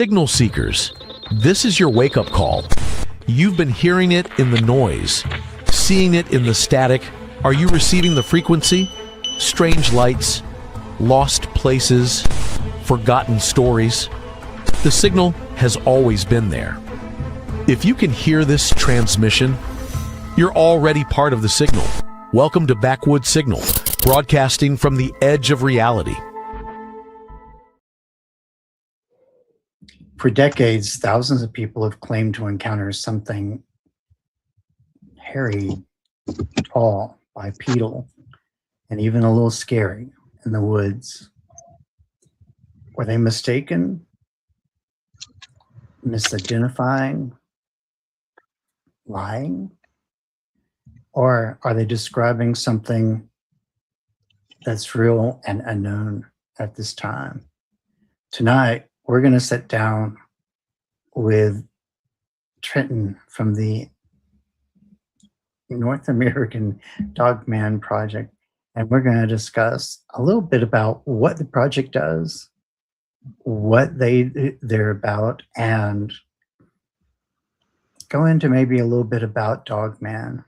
Signal seekers, this is your wake-up call. You've been hearing it in the noise, seeing it in the static. Are you receiving the frequency? Strange lights, lost places, forgotten stories. The signal has always been there. If you can hear this transmission, you're already part of the signal. Welcome to Backwoods Signal, broadcasting from the edge of reality. For decades, thousands of people have claimed to encounter something hairy, tall, bipedal, and even a little scary in the woods. Were they mistaken? Misidentifying? Lying? Or are they describing something that's real and unknown at this time? Tonight, we're going to sit down with Trenton from the North American Dogman Project, and we're going to discuss a little bit about what the project does, what they're about, and go into maybe a little bit about Dogman.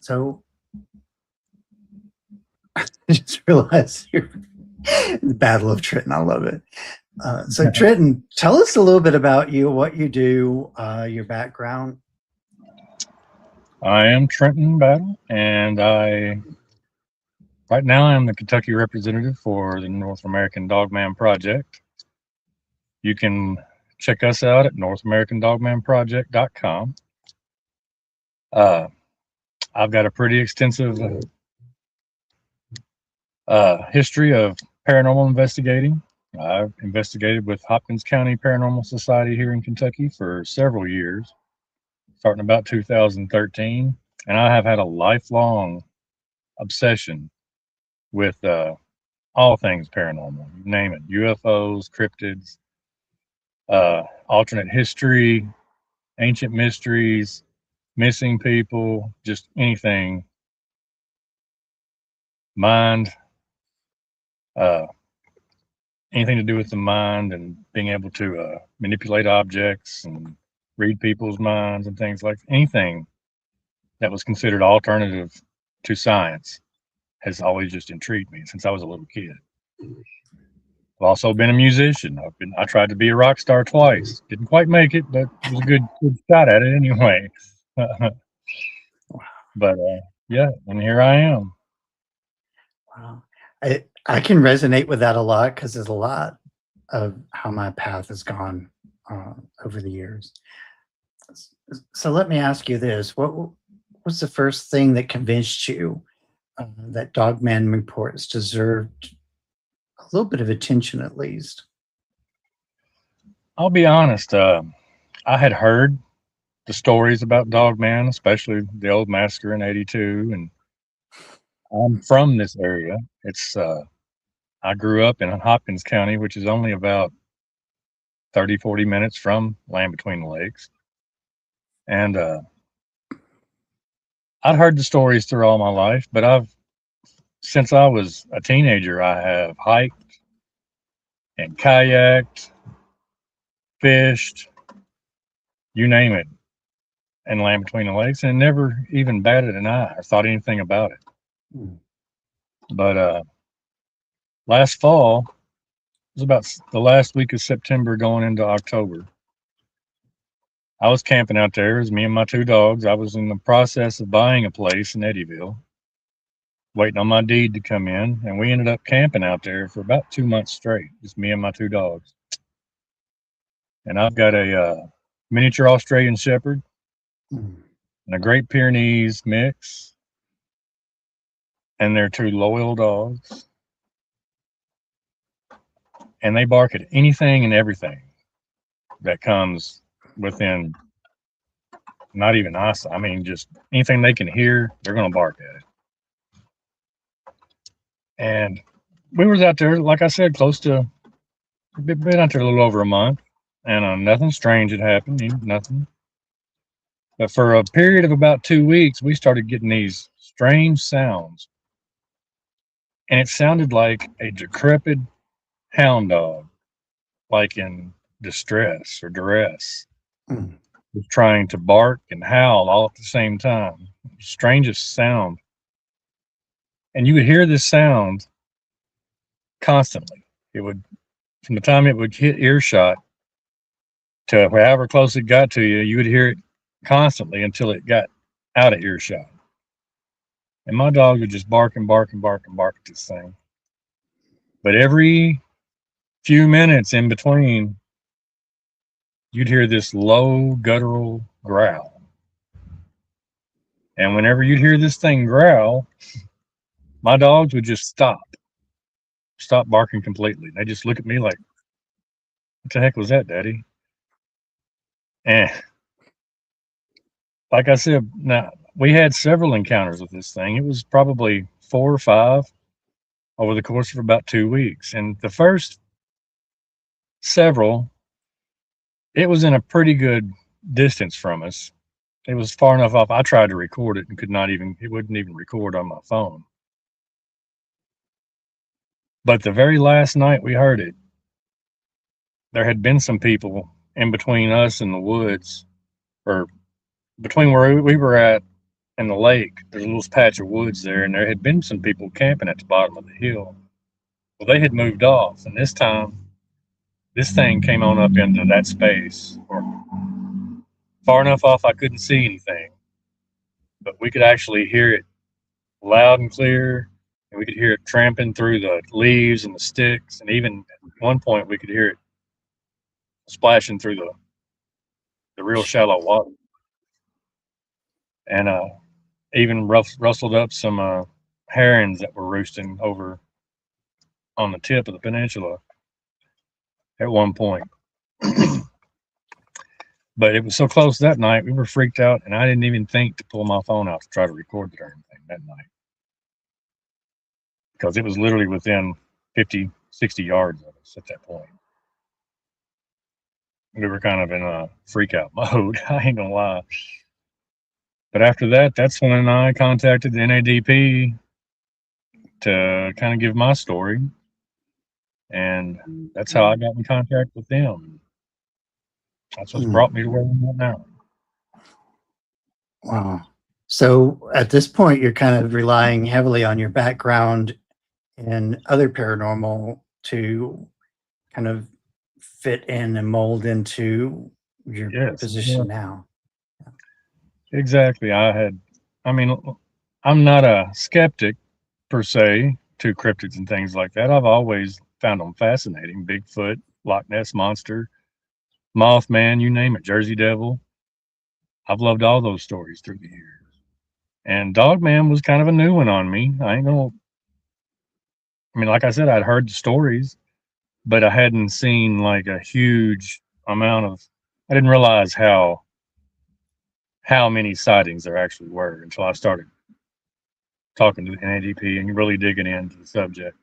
So I just realized you're the Battle of Trenton. I love it. So Trenton, tell us a little bit about you, what you do, your background. I am Trenton Battle, and right now I'm the Kentucky representative for the North American Dogman Project. You can check us out at northamericandogmanproject.com. I've got a pretty extensive history of paranormal investigating. I've investigated with Hopkins County Paranormal Society here in Kentucky for several years, starting about 2013, and I have had a lifelong obsession with all things paranormal. You name it: UFOs, cryptids, alternate history, ancient mysteries, missing people, just anything. Mind, anything to do with the mind and being able to manipulate objects and read people's minds and things like anything that was considered alternative to science has always just intrigued me since I was a little kid. I've also been a musician. I tried to be a rock star twice. Didn't quite make it, but it was a good shot at it anyway. But yeah, and here I am. Wow. I can resonate with that a lot because there's a lot of how my path has gone over the years. So let me ask you this. What was the first thing that convinced you that Dogman reports deserved a little bit of attention at least? I'll be honest. I had heard the stories about Dogman, especially the old massacre in '82, and I'm from this area. It's I grew up in Hopkins County, which is only about 30-40 minutes from Land Between the Lakes. And I'd heard the stories through all my life, but since I was a teenager, I have hiked and kayaked, fished, you name it, in Land Between the Lakes, and never even batted an eye or thought anything about it. But last fall, it was about the last week of September going into October, I was camping out there. It was me and my two dogs. I was in the process of buying a place in Eddyville, waiting on my deed to come in, and we ended up camping out there for about 2 months straight, just me and my two dogs. And I've got a miniature Australian Shepherd and a Great Pyrenees mix, and they're two loyal dogs. And they bark at anything and everything that comes within, not even us. I mean, just anything they can hear, they're going to bark at it. And we was out there, like I said, been out there a little over a month, and nothing strange had happened, nothing. But for a period of about 2 weeks, we started getting these strange sounds. And it sounded like a decrepit hound dog like in distress or duress, Mm. was trying to bark and howl all at the same time. Strangest sound. And you would hear this sound constantly. It would, from the time it would hit earshot to however close it got to you, you would hear it constantly until it got out of earshot. And my dog would just bark and bark and bark and bark at this thing. But every few minutes in between, you'd hear this low guttural growl. And whenever you'd hear this thing growl, my dogs would just stop barking completely. They just look at me like, what the heck was that, Daddy? And like I said, now we had several encounters with this thing. It was probably 4 or 5 over the course of about 2 weeks. And the first several, it was in a pretty good distance from us. It was far enough off. I tried to record it and it wouldn't even record on my phone. But the very last night we heard it, there had been some people in between us and the woods, or between where we were at and the lake. There's a little patch of woods there, and there had been some people camping at the bottom of the hill. Well, they had moved off, and this time, this thing came on up into that space, or far enough off I couldn't see anything, but we could actually hear it loud and clear, and we could hear it tramping through the leaves and the sticks, and even at one point we could hear it splashing through the real shallow water, and even rustled up some herons that were roosting over on the tip of the peninsula at one point. But it was so close that night, we were freaked out, and I didn't even think to pull my phone out to try to record the darn thing that night, because it was literally within 50, 60 yards of us at that point. We were kind of in a freak out mode, I ain't gonna lie. But after that, that's when I contacted the NADP to kind of give my story, and that's how I got in contact with them. That's what's brought me to where I'm at now. Wow. So at this point, you're kind of relying heavily on your background and other paranormal to kind of fit in and mold into your Yes, position now. exactly. I'm not a skeptic per se to cryptids and things like that. I've always found them fascinating. Bigfoot, Loch Ness Monster, Mothman, you name it, Jersey Devil. I've loved all those stories through the years. And Dogman was kind of a new one on me. Like I said, I'd heard the stories, but I hadn't seen like a huge amount of, I didn't realize how many sightings there actually were until I started talking to the NADP and really digging into the subject.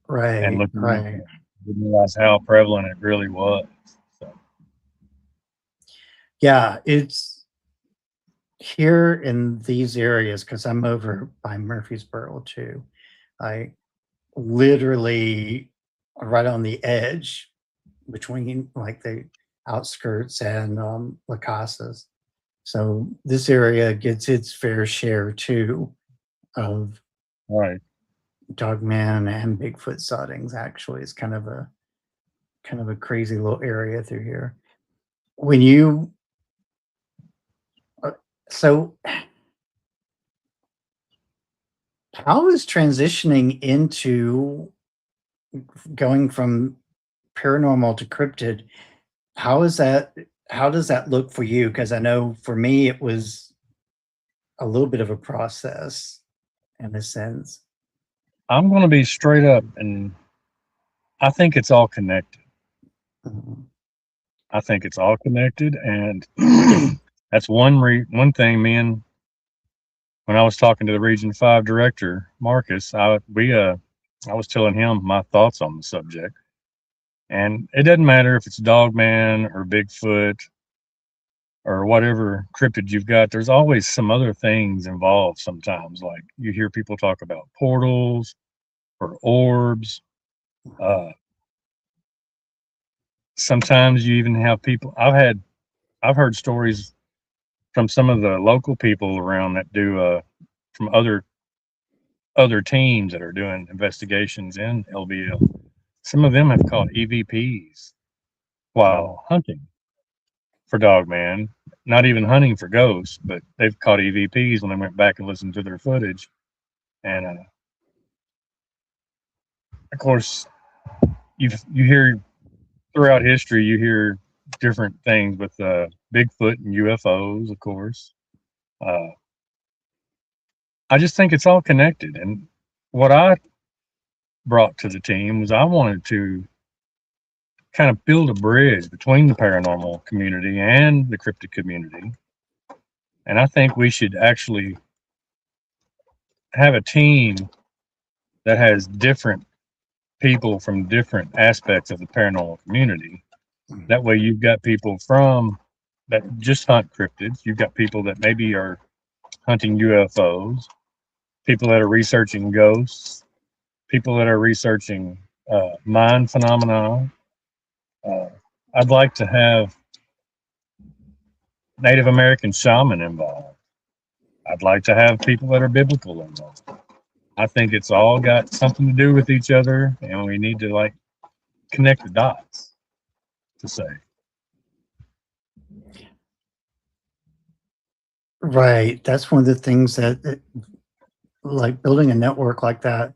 Right, and looking right. into it, didn't realize how prevalent it really was. So, Yeah, it's here in these areas, because I'm over by Murfreesboro too. I literally right on the edge between like the outskirts and La Casas. So this area gets its fair share too of right. Dogman and Bigfoot sightings. Actually, it's kind of a crazy little area through here. When you so how is transitioning into going from paranormal to cryptid? How does that look for you? Because I know for me it was a little bit of a process in a sense. I'm going to be straight up, and I think it's all connected. Mhm. I think it's all connected, and that's one thing. When I was talking to the Region 5 director, Marcus, I was telling him my thoughts on the subject, and it doesn't matter if it's Dogman or Bigfoot or whatever cryptid you've got. There's always some other things involved. Sometimes, like you hear people talk about portals or orbs. sometimes you even have people. I've heard stories from some of the local people around that do from other teams that are doing investigations in LBL. Some of them have caught EVPs while hunting for Dogman. Not even hunting for ghosts, but they've caught EVPs when they went back and listened to their footage. And of course, you hear throughout history, you hear different things with Bigfoot and UFOs, of course. I just think it's all connected. And what I brought to the team was I wanted to kind of build a bridge between the paranormal community and the cryptid community. And I think we should actually have a team that has different people from different aspects of the paranormal community. That way you've got people from that just hunt cryptids. You've got people that maybe are hunting UFOs, people that are researching ghosts, people that are researching mind phenomena. I'd like to have Native American shaman involved. I'd like to have people that are biblical involved. I think it's all got something to do with each other, and we need to like connect the dots to say. Right. That's one of the things that like building a network like that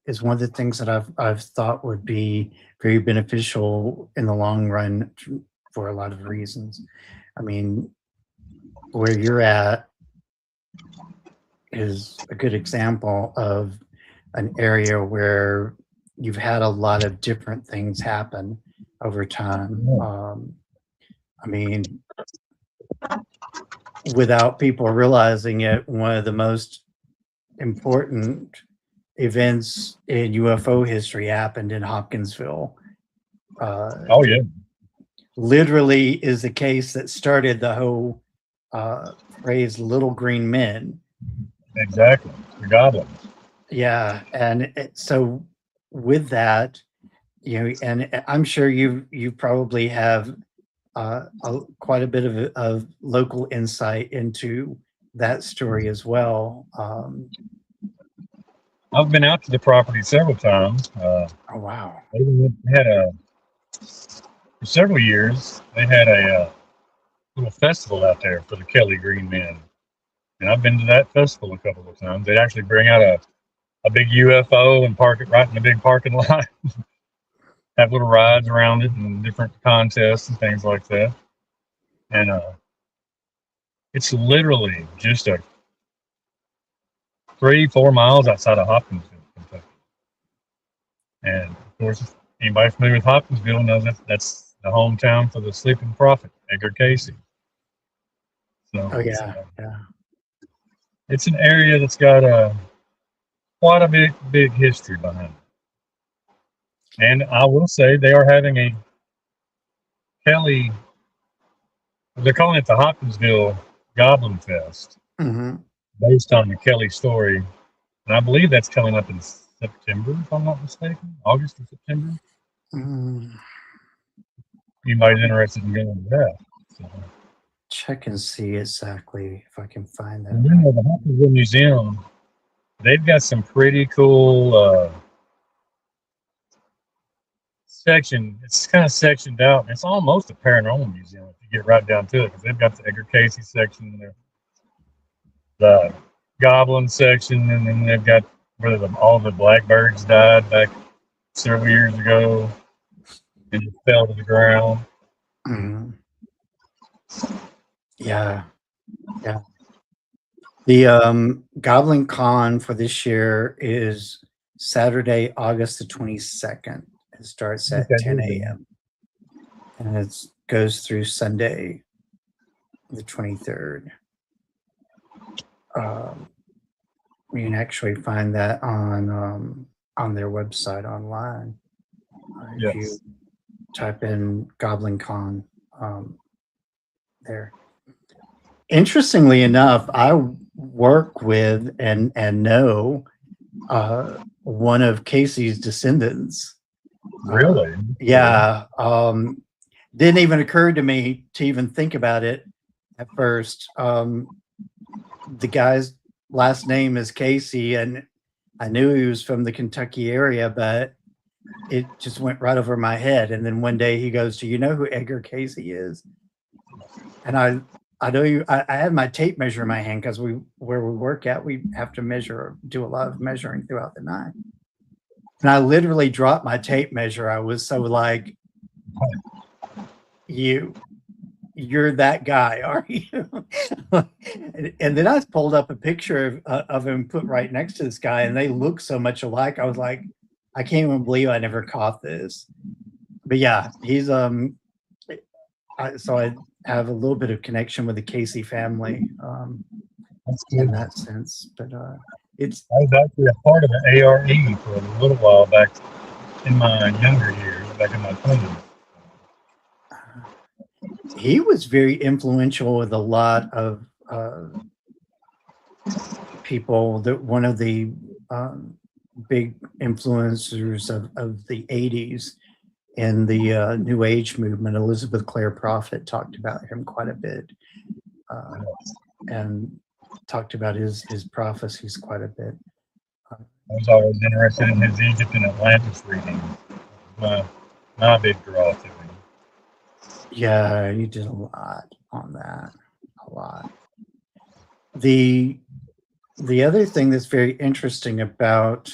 is one of the things that I've thought would be very beneficial in the long run for a lot of reasons. I mean, where you're at is a good example of an area where you've had a lot of different things happen over time. I mean, without people realizing it, one of the most important events in UFO history happened in Hopkinsville. Oh yeah, literally is the case that started the whole phrase "little green men." exactly. The goblins. Yeah, and so with that, you know, and I'm sure you probably have quite a bit of local insight into that story as well. I've been out to the property several times. Oh wow! They had for several years. They had a little festival out there for the Kelly Green Men, and I've been to that festival a couple of times. They'd actually bring out a big UFO and park it right in the big parking lot. Have little rides around it and different contests and things like that. And it's literally just 3-4 miles outside of Hopkinsville, Kentucky. And of course, if anybody familiar with Hopkinsville knows that's the hometown for the sleeping prophet, Edgar Casey. So Oh yeah, yeah. It's an area that's got quite a big history behind it. And I will say they are having a Kelly, they're calling it the Hopkinsville Goblin Fest, based on the Kelly story. And I believe that's coming up in September, if I'm not mistaken, August or September. Anybody's interested in going to that. So. Check and see exactly if I can find that. And then the Hopkinsville Museum, they've got some pretty cool section. It's kind of sectioned out. It's almost a paranormal museum if you get right down to it, because they've got the Edgar Casey section there, the goblin section, and then they've got where all the blackbirds died back several years ago and just fell to the ground. Yeah. The Goblin Con for this year is Saturday, August the 22nd. It starts at 10 a.m. and it goes through Sunday, the 23rd. You can actually find that on their website online. If you type in Goblin Con there. Interestingly enough, I work with and know one of Casey's descendants. Really? Yeah. didn't even occur to me to even think about it at first. The guy's last name is Casey, and I knew he was from the Kentucky area, but it just went right over my head. And then one day he goes, "Do you know who Edgar Casey is?" And I know you. I had my tape measure in my hand because where we work at, we have to do a lot of measuring throughout the night. And I literally dropped my tape measure. I was so like, you're that guy, are you? And then I pulled up a picture of him put right next to this guy, and they look so much alike. I was like, I can't even believe I never caught this. But yeah, he's so I have a little bit of connection with the Casey family in that sense. But it's I was actually a part of the ARE for a little while back in my younger years, back in my 20s. he was very influential with a lot of people. That one of the big influencers of the 80s in the New Age movement. Elizabeth Clare Prophet talked about him quite a bit, and talked about his prophecies quite a bit. I was always interested in his Egypt and Atlantis reading. My big draw to him. Yeah, he did a lot on that. A lot. The other thing that's very interesting about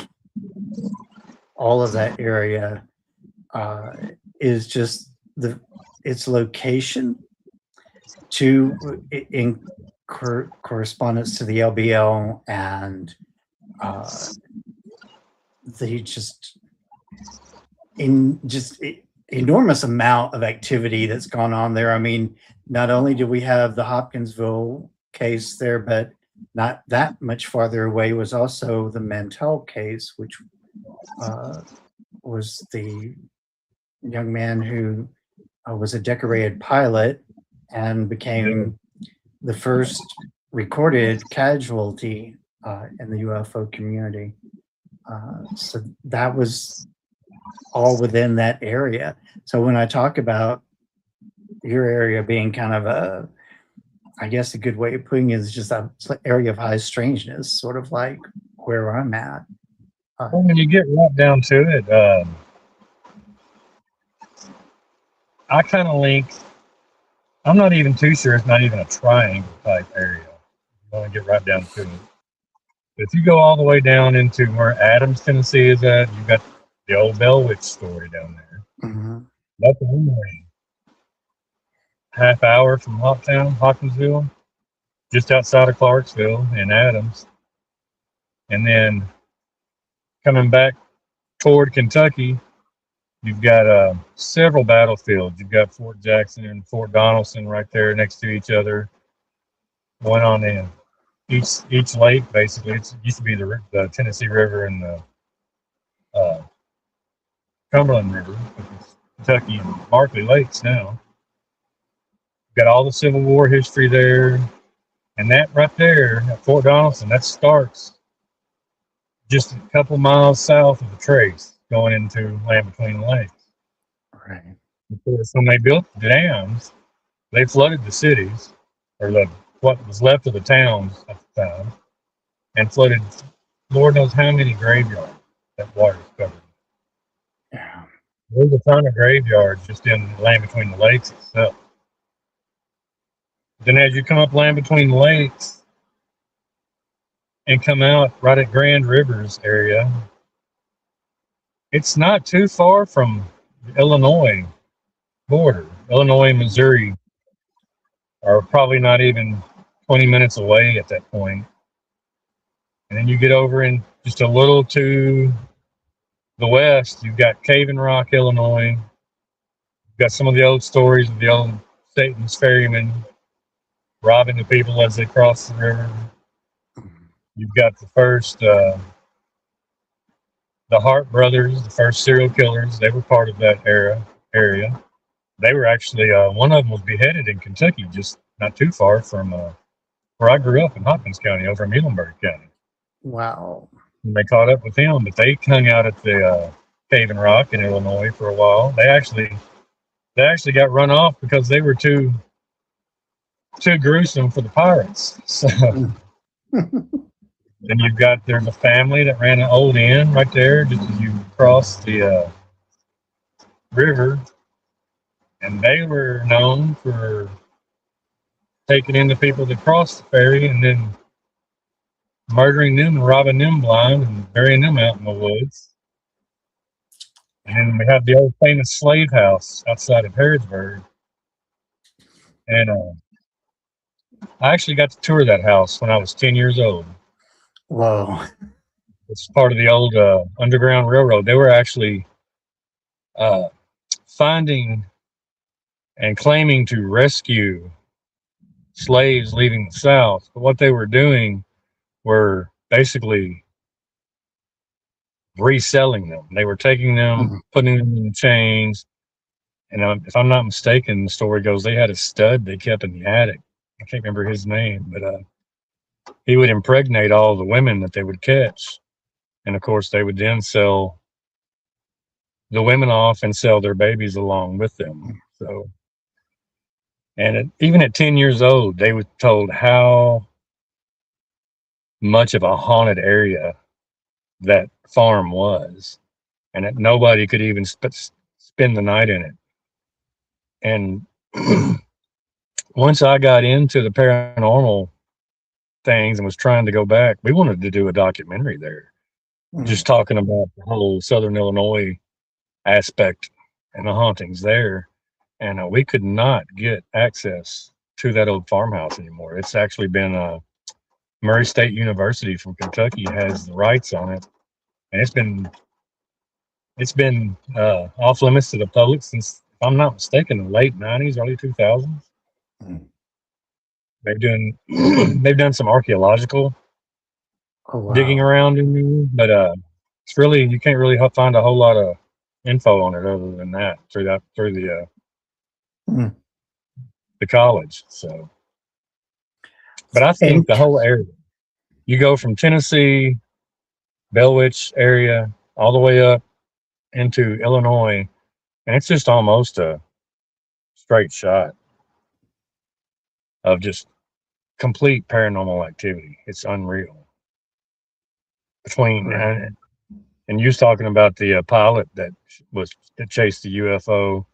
all of that area is just its location in correspondence to the LBL, and the enormous amount of activity that's gone on there. I mean, not only do we have the Hopkinsville case there, but not that much farther away was also the Mantell case, which was the young man who was a decorated pilot and became the first recorded casualty in the UFO community. So that was all within that area. So when I talk about your area being kind of I guess a good way of putting it is just an area of high strangeness, sort of like where I'm at. Well, when you get right down to it, I kind of link. I'm not even too sure it's not even a triangle type area. You want to get right down to it. But if you go all the way down into where Adams, Tennessee is at, you've got the old Bell Witch story down there. Mm-hmm. That's only half hour from Hopkinsville, just outside of Clarksville and Adams. And then coming back toward Kentucky, you've got several battlefields. You've got Fort Jackson and Fort Donelson right there next to each other. One on each lake, basically. It used to be the Tennessee River and the Cumberland River, Kentucky and Barkley Lakes now. Got all the Civil War history there. And that right there at Fort Donelson, that starts just a couple miles south of the trace going into Land Between the Lakes. Right. Because when they built the dams, they flooded the cities, or what was left of the towns at the time, and flooded Lord knows how many graveyards that water covered. Yeah. There's a ton of graveyards just in Land Between the Lakes itself. Then as you come up Land Between the Lakes and come out right at Grand Rivers area, it's not too far from the Illinois border. Illinois and Missouri are probably not even 20 minutes away at that point. And then you get over in just a little to the west, you've got Cave and Rock, Illinois. You've got some of the old stories of the old Satan's ferrymen robbing the people as they cross the river. You've got the first, the Hart brothers, the first serial killers. They were part of that area. They were actually, one of them was beheaded in Kentucky, just not too far from where I grew up in Hopkins County, over in Muhlenberg County. Wow. And they caught up with him, but they hung out at the Cave and Rock in Illinois for a while. They actually got run off because they were too gruesome for the pirates. So then there's a family that ran an old inn right there just as you cross the river, and they were known for taking in the people that crossed the ferry and then murdering them and robbing them blind and burying them out in the woods. And then we have the old famous slave house outside of Harrodsburg. And I actually got to tour that house when I was 10 years old. Whoa. It's part of the old Underground Railroad. They were actually finding and claiming to rescue slaves leaving the South. But what they were doing were basically reselling them. They were taking them, putting them in chains. And if I'm not mistaken, the story goes they had a stud they kept in the attic. I can't remember his name, but he would impregnate all the women that they would catch. And of course, they would then sell the women off and sell their babies along with them. So, and even at 10 years old, they were told how much of a haunted area that farm was, and that nobody could even spend the night in it. And once I got into the paranormal things and was trying to go back, we wanted to do a documentary there, just talking about the whole Southern Illinois aspect and the hauntings there. And we could not get access to that old farmhouse anymore. It's actually been Murray State University from Kentucky has the rights on it, and it's been off limits to the public since, if I'm not mistaken, the late 90s, early 2000s. They've done some archaeological digging around in there, but it's really, you can't really find a whole lot of info on it other than that through the college. So, but I think the whole area, you go from Tennessee, Bell Witch area, all the way up into Illinois, and it's just almost a straight shot of just complete paranormal activity. It's unreal. And you was talking about the pilot that chased the UFO.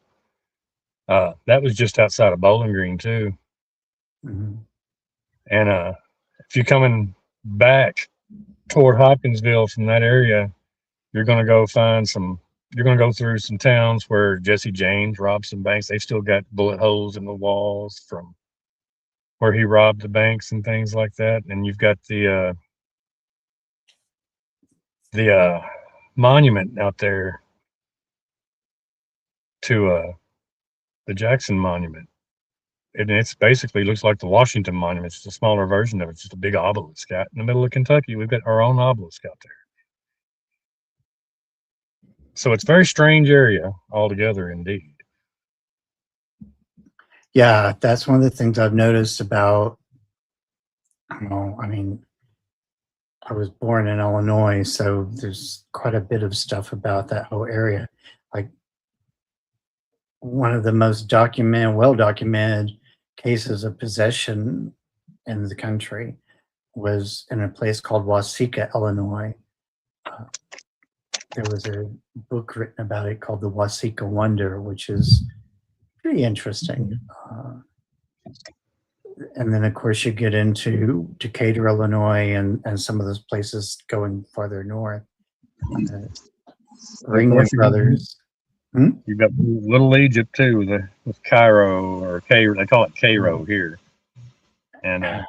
That was just outside of Bowling Green too. And if you're coming back toward Hopkinsville from that area, you're going to go through some towns where Jesse James robbed some banks. They've still got bullet holes in the walls from where he robbed the banks and things like that. And you've got the monument out there to the Jackson Monument. And it's basically looks like the Washington Monument. It's a smaller version of it. It's just a big obelisk out in the middle of Kentucky. We've got our own obelisk out there. So it's a very strange area altogether, indeed. Yeah, that's one of the things I've noticed about, I mean, I was born in Illinois, so there's quite a bit of stuff about that whole area. Like one of the most well-documented cases of possession in the country was in a place called Waseca, Illinois. There was a book written about it called The Waseca Wonder, which is pretty interesting. And then, of course, you get into Decatur, Illinois, and some of those places going farther north. Ringling Brothers. You've got Little Egypt too, with Cairo or Cairo. They call it Cairo here, and a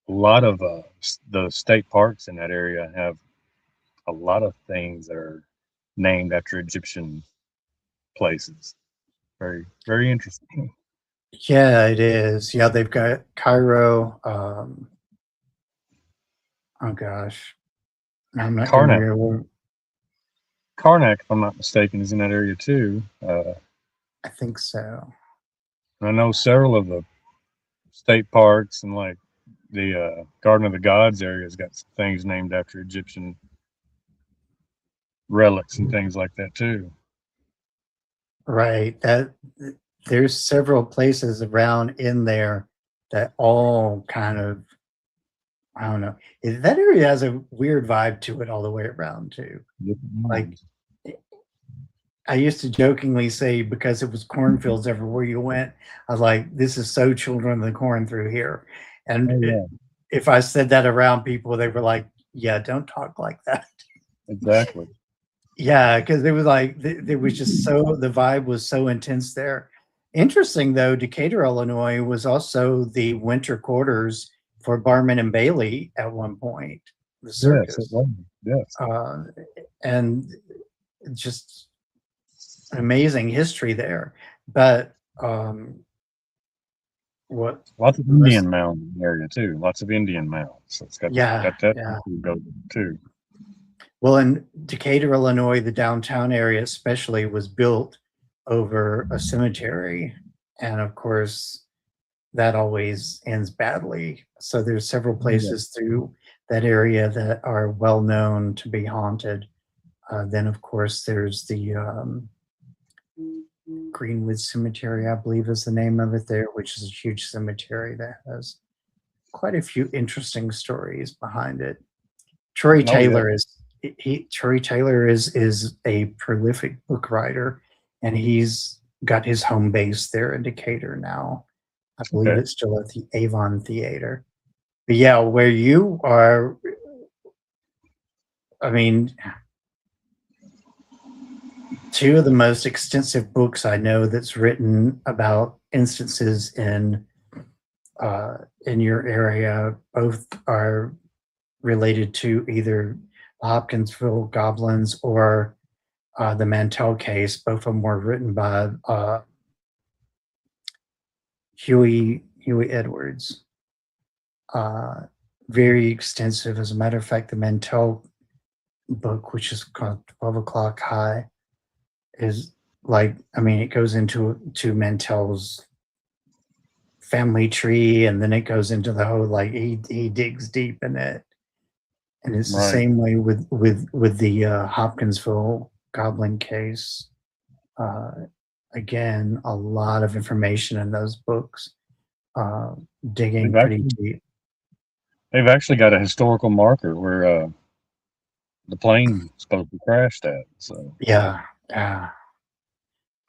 lot of the state parks in that area have a lot of things that are named after Egyptian places. Very, very interesting. Yeah, it is. Yeah, they've got Cairo. Oh gosh, I'm not going to remember. Karnak, if I'm not mistaken, is in that area too. I think so. I know several of the state parks and like the Garden of the Gods area has got some things named after Egyptian relics and things like that too. Right. There's several places around in there that all kind of, I don't know. That area has a weird vibe to it all the way around too. Like I used to jokingly say because it was cornfields everywhere you went, I was like, this is so children of the corn through here. And Oh yeah, if I said that around people, they were like, yeah, don't talk like that. exactly. Yeah, because it was like there was just so the vibe was so intense there. Interesting though, Decatur, Illinois was also the winter quarters for Barnum and Bailey at one point, the Yes, it circus, was. Yes, uh, and just an amazing history there. But what lots of the rest? Indian mounds in the area too. Lots of Indian mounds. So it's Yeah, got that yeah. go too. Well, in Decatur, Illinois, the downtown area especially was built over a cemetery, and of course, that always ends badly. So there's several Yeah, places through that area that are well known to be haunted. Then, of course, there's the Greenwood Cemetery, I believe is the name of it there, which is a huge cemetery that has quite a few interesting stories behind it. Troy oh yeah, Taylor is Troy Taylor is a prolific book writer, and he's got his home base there in Decatur now. I believe okay. it's still at the Avon Theater. But yeah, where you are, I mean, two of the most extensive books I know that's written about instances in your area. Both are related to either the Hopkinsville goblins or the Mantell case. Both of them were written by Huey Edwards. Uh, Very extensive. As a matter of fact, the Mantell book, which is called 12 O'Clock High, is like, I mean, it goes into Mantell's family tree, and then it goes into the whole, like, he digs deep in it. And it's the Right. same way with the Hopkinsville goblin case. Uh, Again, a lot of information in those books, uh, digging They've pretty actually deep. they've actually got a historical marker where the plane supposed to crashed at. So Yeah, yeah,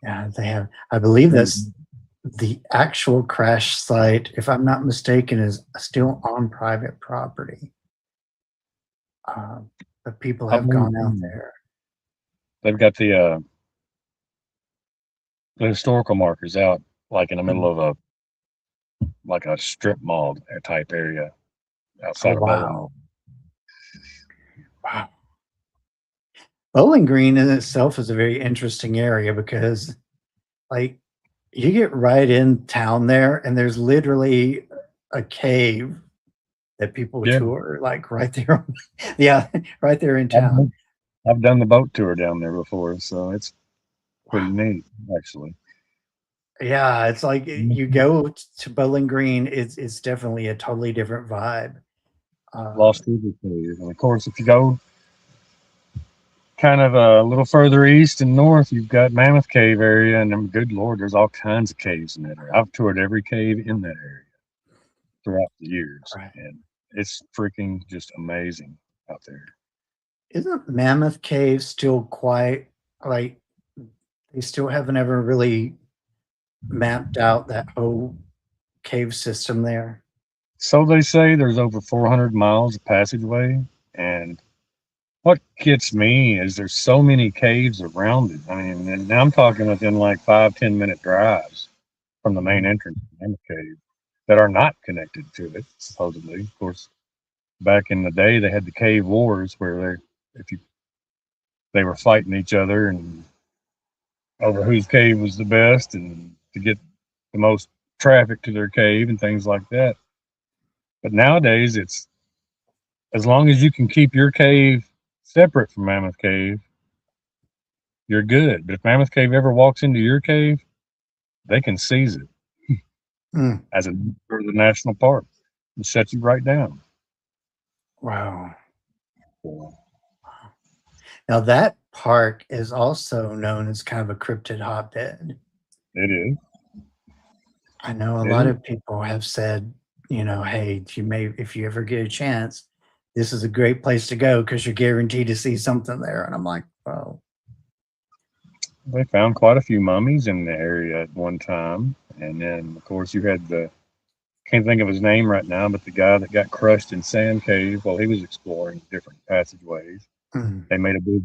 yeah. They have. I believe that's the actual crash site, if I'm not mistaken, is still on private property. But people I have believe gone out there. they've got the historical markers out like in the middle Mhm. of a strip mall type area Oh outside of Bowling. wow, wow. Bowling Green in itself is a very interesting area because, like, you get right in town there, and there's literally a cave that people Yeah, tour, like right there. Yeah, right there in I've town. done, I've done the boat tour down there before, so it's pretty Wow. neat actually. Yeah, it's like you go to Bowling Green, it's definitely a totally different vibe. Uh, Lost River Cave, and of course, if you go kind of a little further east and north, you've got Mammoth Cave area, and good lord, there's all kinds of caves in that area. I've toured every cave in that area throughout the years, right. and it's freaking just amazing out there. Isn't Mammoth Cave still quite like they still haven't ever really mapped out that whole cave system there? So they say there's over 400 miles of passageway, and what gets me is there's so many caves around it. I mean, and I'm talking within like 5-10 minute drives from the main entrance to Mammoth Cave that are not connected to it, supposedly. Of course, back in the day, they had the cave wars where they were fighting each other and over whose cave was the best and to get the most traffic to their cave and things like that. But nowadays, it's as long as you can keep your cave separate from Mammoth Cave, you're good. But if Mammoth Cave ever walks into your cave, they can seize it Mm, as a for the national park and shut you right down. wow. So, Now that park is also known as kind of a cryptid hotbed. It is. I know a It lot is. of people have said, hey, if you ever get a chance, this is a great place to go because you're guaranteed to see something there. And I'm like, oh, They found quite a few mummies in the area at one time, and then of course you had the can't think of his name right now, but the guy that got crushed in Sand Cave while he was exploring different passageways. mm, They made a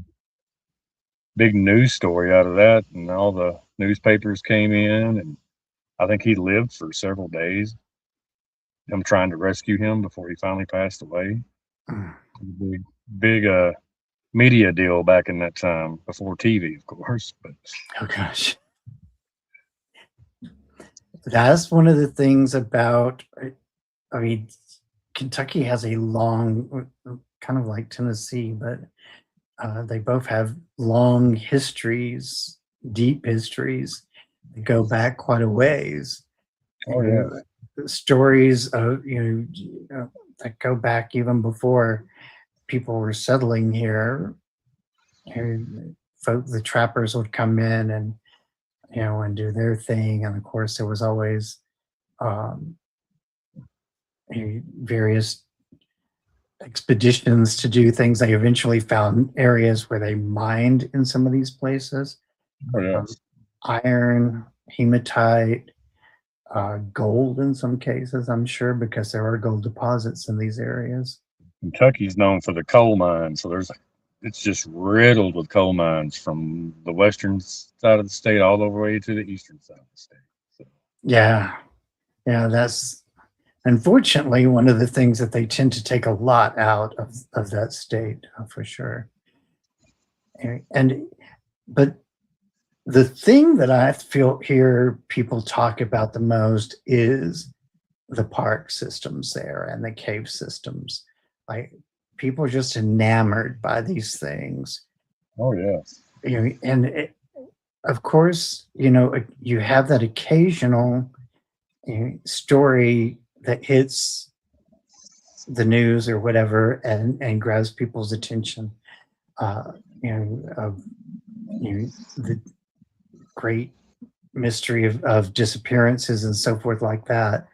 big news story out of that, and all the newspapers came in, and I think he lived for several days. Them trying to rescue him before he finally passed away. mm. Big media deal back in that time before TV, of course. But Oh gosh. That's one of the things about, I mean, Kentucky has a long, kind of like Tennessee, but they both have long histories, deep histories that go back quite a ways. oh yeah, Stories of, that go back even before people were settling here. The trappers would come in and, and do their thing. And of course, there was always um, various expeditions to do things. They eventually found areas where they mined in some of these places. oh yes. Iron, hematite, gold in some cases, I'm sure, because there are gold deposits in these areas. Kentucky's known for the coal mines, so it's just riddled with coal mines from the western side of the state all the way to the eastern side of the state. So, Yeah, that's unfortunately one of the things that they tend to take a lot out of that state, for sure. But the thing that I hear people talk about the most is the park systems there and the cave systems. Like, people are just enamored by these things. oh yes, Of course, you have that occasional story that hits the news or whatever and grabs people's attention. Of the great mystery of disappearances and so forth like that.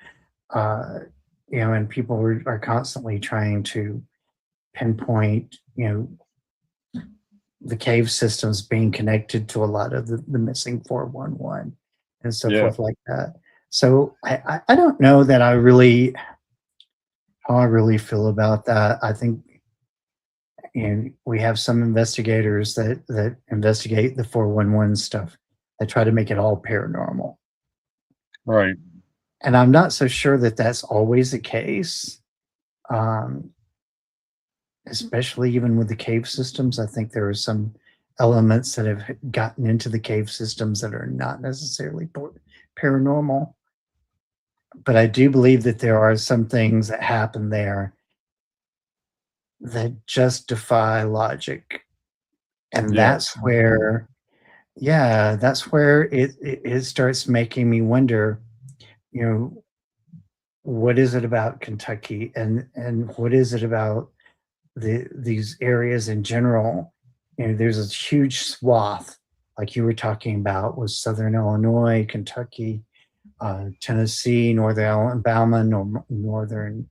And people are constantly trying to pinpoint, the cave systems being connected to a lot of the missing 411 and so yeah, forth like that. So I don't know that how I really feel about that. I think, we have some investigators that investigate the 411 stuff. They try to make it all paranormal. right. And I'm not so sure that that's always the case. Especially even with the cave systems, I think there are some elements that have gotten into the cave systems that are not necessarily paranormal. But I do believe that there are some things that happen there that just defy logic. And Yes. that's where it starts making me wonder, what is it about Kentucky and what is it about these areas in general? There's a huge swath, like you were talking about, with Southern Illinois, Kentucky, Tennessee, Northern Alabama, Northern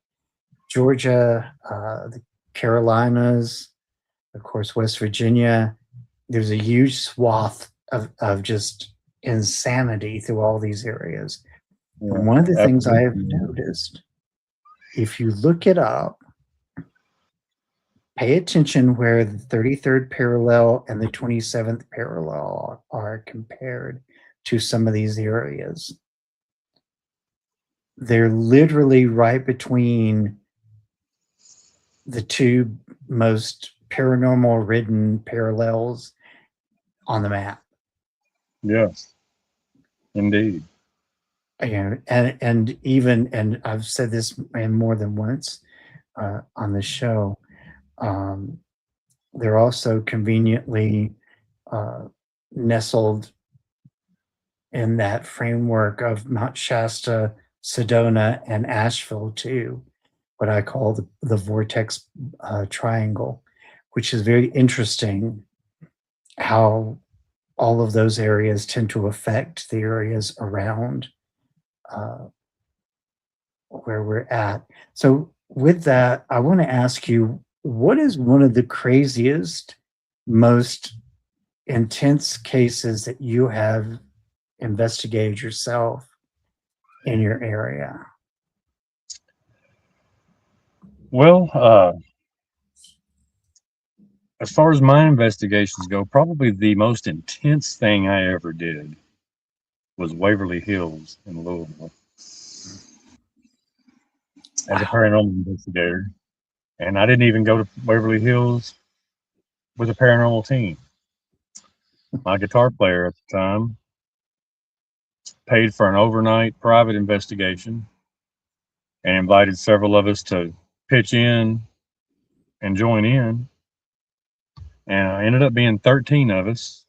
Georgia, the Carolinas, of course, West Virginia. There's a huge swath of just insanity through all these areas. Yeah, And one of the things I have absolutely. noticed, if you look it up, pay attention where the 33rd parallel and the 27th parallel are compared to some of these areas. They're literally right between the two most paranormal ridden parallels on the map. Yes, indeed. And I've said this more than once on the show. They're also conveniently nestled in that framework of Mount Shasta, Sedona, and Asheville too, what I call the vortex triangle, which is very interesting how all of those areas tend to affect the areas around uh, where we're at. So, with that, I want to ask you, what is one of the craziest, most intense cases that you have investigated yourself in your area? Well, as far as my investigations go, probably the most intense thing I ever did was Waverly Hills in Louisville as a Wow. paranormal investigator. And I didn't even go to Waverly Hills with a paranormal team. My guitar player at the time paid for an overnight private investigation and invited several of us to pitch in and join in. And I ended up being 13 of us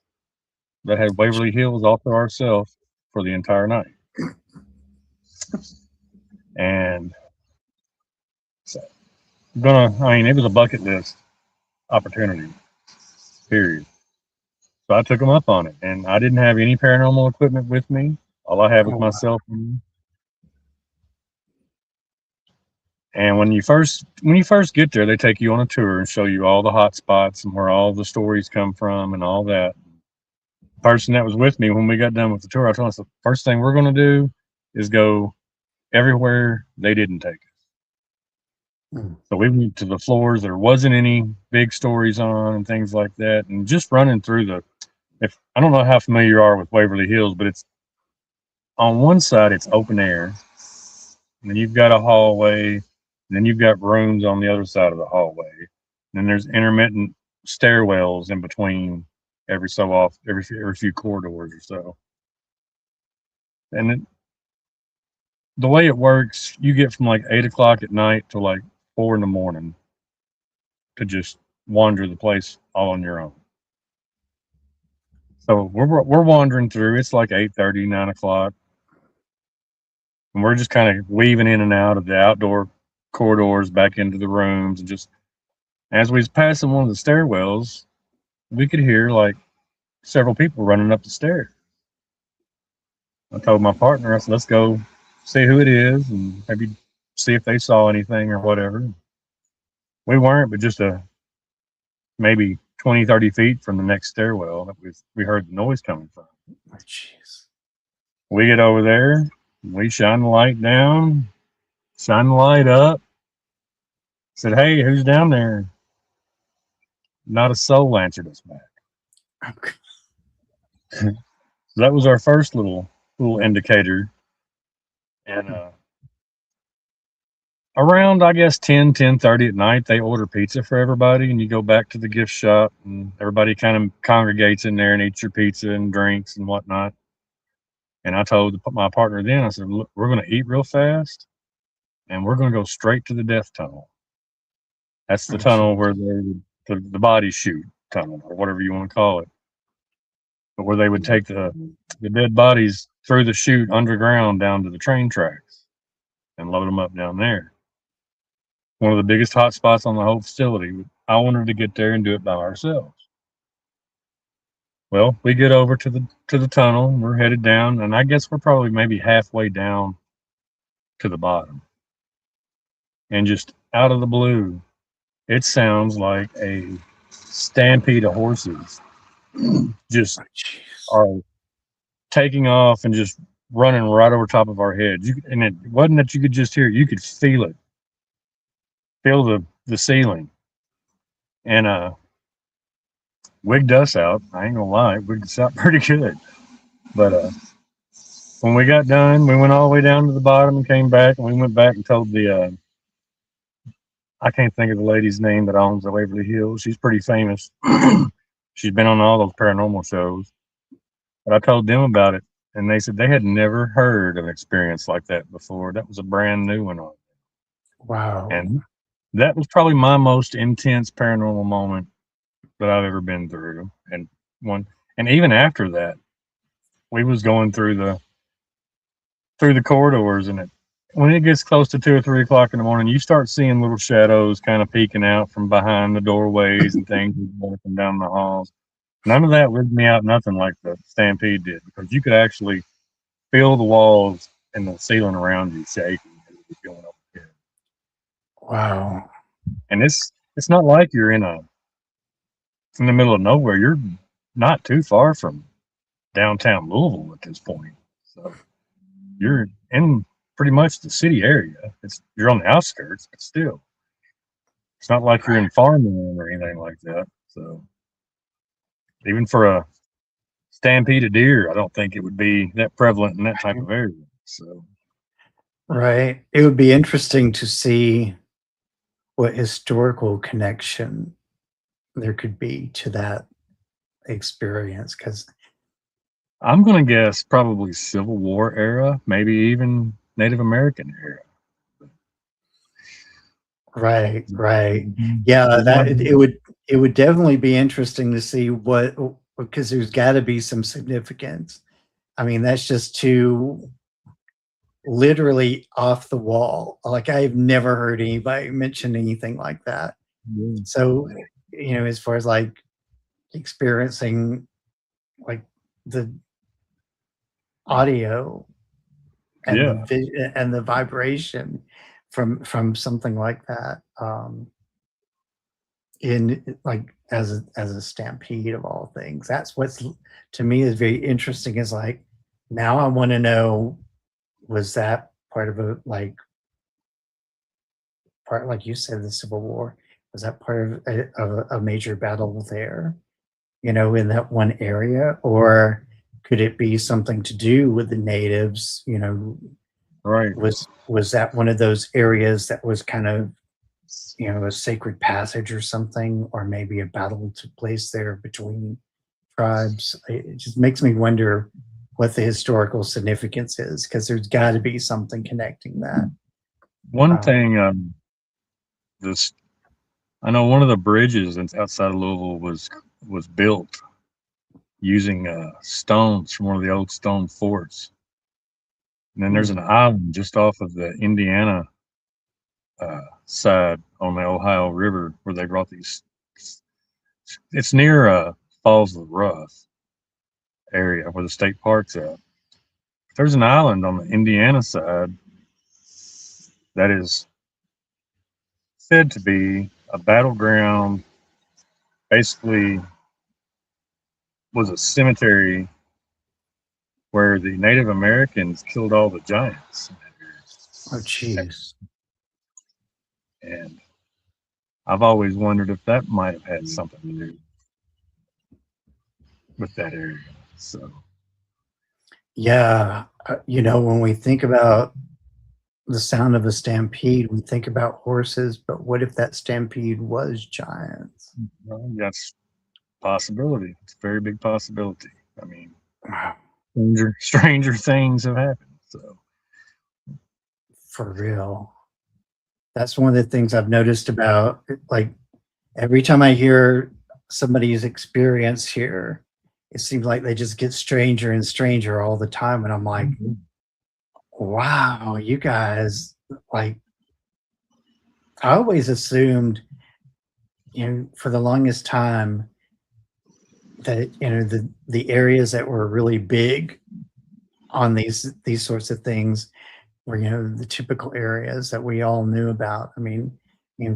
that had Waverly Hills all to ourselves for the entire night. And so, it was a bucket list opportunity, period. So I took them up on it. And I didn't have any paranormal equipment with me. All I had was Oh, my wow. cell phone. And when you first get there, they take you on a tour and show you all the hot spots and where all the stories come from and all that. The person that was with me when we got done with the tour, I told us the first thing we're going to do is go everywhere they didn't take us. Mm. So we went to the floors there wasn't any big stories on and things like that, and just running through if I don't know how familiar you are with Waverly Hills, but it's on one side it's open air, and then you've got a hallway, and then you've got rooms on the other side of the hallway. And then there's intermittent stairwells in between every few corridors or so. And the way it works, you get from like 8 o'clock at night to like 4 in the morning to just wander the place all on your own. So we're wandering through. It's like 8:30, 9 o'clock, and we're just kind of weaving in and out of the outdoor corridors back into the rooms. And just as we was passing one of the stairwells, we could hear like several people running up the stairs. I told my partner, I said, let's go see who it is and maybe see if they saw anything or whatever. We weren't, but just maybe 20, 30 feet from the next stairwell that we heard the noise coming from. Oh, jeez. We get over there, we shine the light down, shine the light up, said, hey, who's down there? Not a soul answered us back. Okay. So that was our first little indicator. And around, I guess, 10:30 at night, they order pizza for everybody, and you go back to the gift shop, and everybody kind of congregates in there and eats your pizza and drinks and whatnot. And I told my partner then, I said, look, we're going to eat real fast, and we're going to go straight to the death tunnel. That's the Oh, tunnel jeez. where the body chute tunnel, or whatever you want to call it. But where they would take the dead bodies through the chute underground down to the train tracks and load them up down there. One of the biggest hot spots on the whole facility. I wanted to get there and do it by ourselves. Well, we get over to the tunnel, and we're headed down, and I guess we're probably maybe halfway down to the bottom. And just out of the blue, it sounds like a stampede of horses just Oh, jeez. are taking off and just running right over top of our heads. And it wasn't that you could just hear it, you could feel it. Feel the ceiling. And wigged us out. I ain't gonna lie, it wigged us out pretty good. But when we got done, we went all the way down to the bottom and came back, and we went back and told I can't think of the lady's name that owns the Waverly Hills. She's pretty famous. She's been on all those paranormal shows. But I told them about it, and they said they had never heard of an experience like that before. That was a brand new one on them. Wow. And that was probably my most intense paranormal moment that I've ever been through. And even after that, we was going through the corridors, and when it gets close to 2 or 3 o'clock in the morning, you start seeing little shadows kind of peeking out from behind the doorways and things walking down the halls. None of that weirded me out, nothing like the stampede did, because you could actually feel the walls and the ceiling around you shaking as it was going up here. Wow. And it's not like you're in the middle of nowhere. You're not too far from downtown Louisville at this point. So you're in pretty much the city area. You're on the outskirts, but still. It's not like you're in farmland or anything like that. So even for a stampede of deer, I don't think it would be that prevalent in that type of area. So Right. It would be interesting to see what historical connection there could be to that experience, because I'm gonna guess probably Civil War era, maybe even Native American era. right, yeah, that it would definitely be interesting to see what, because there's got to be some significance. I mean, that's just too literally off the wall. Like, I've never heard anybody mention anything like that. Yeah. So, as far as like experiencing like the audio and Yeah. and the vibration from something like that, in like as a stampede of all things. That's what's to me is very interesting, is like, now I want to know, was that part of part, like you said, the Civil War, was that part of a major battle there, in that one area? Or could it be something to do with the natives? Right. Was that one of those areas that was kind of, a sacred passage or something, or maybe a battle took place there between tribes? It just makes me wonder what the historical significance is, because there's got to be something connecting that. One thing, this I know one of the bridges outside of Louisville was built using stones from one of the old stone forts. And then there's an island just off of the Indiana side on the Ohio River where they brought these. It's near Falls of the Rough area where the state park's at. There's an island on the Indiana side that is said to be a battleground, basically was a cemetery where the Native Americans killed all the giants. Oh, jeez. And I've always wondered if that might have had something to do with that area. So, yeah, when we think about the sound of a stampede, we think about horses, but what if that stampede was giants? well, that's a possibility. It's a very big possibility. I mean, Wow. stranger things have happened. So, For real. That's one of the things I've noticed about, like, every time I hear somebody's experience here, it seems like they just get stranger and stranger all the time. And I'm like, wow, you guys, like, I always assumed, for the longest time, that, the areas that were really big on these sorts of things were, the typical areas that we all knew about. I mean,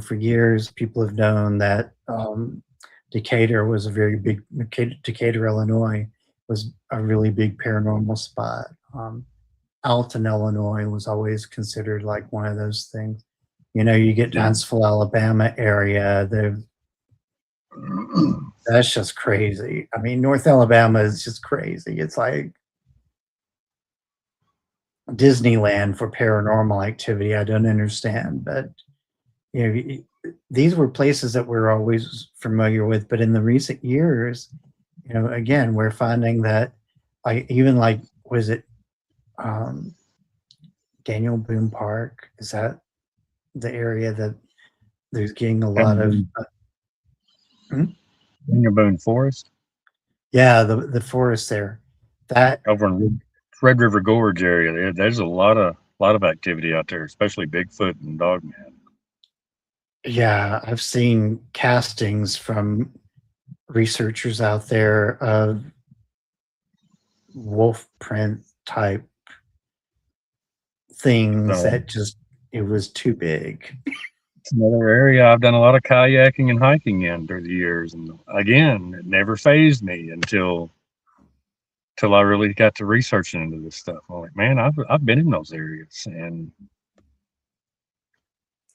for years, people have known that Decatur was a very big, Decatur, Illinois was a really big paranormal spot. Alton, Illinois was always considered like one of those things. You get Huntsville, Alabama area, that's just crazy. I mean, North Alabama is just crazy. It's like Disneyland for paranormal activity. I don't understand, but these were places that we're always familiar with. But in the recent years, again, we're finding that, even like, was it Daniel Boone Park? Is that the area that there's getting a lot of? Daniel Boone Forest. Yeah, the forest there. That over in Red River Gorge area, there's a lot of activity out there, especially Bigfoot and Dogman. Yeah, I've seen castings from researchers out there of wolf print type things So that just, it was too big. it's another area I've done a lot of kayaking and hiking in through the years, and again, it never phased me until I really got to researching into this stuff. I'm like, man, I've been in those areas, and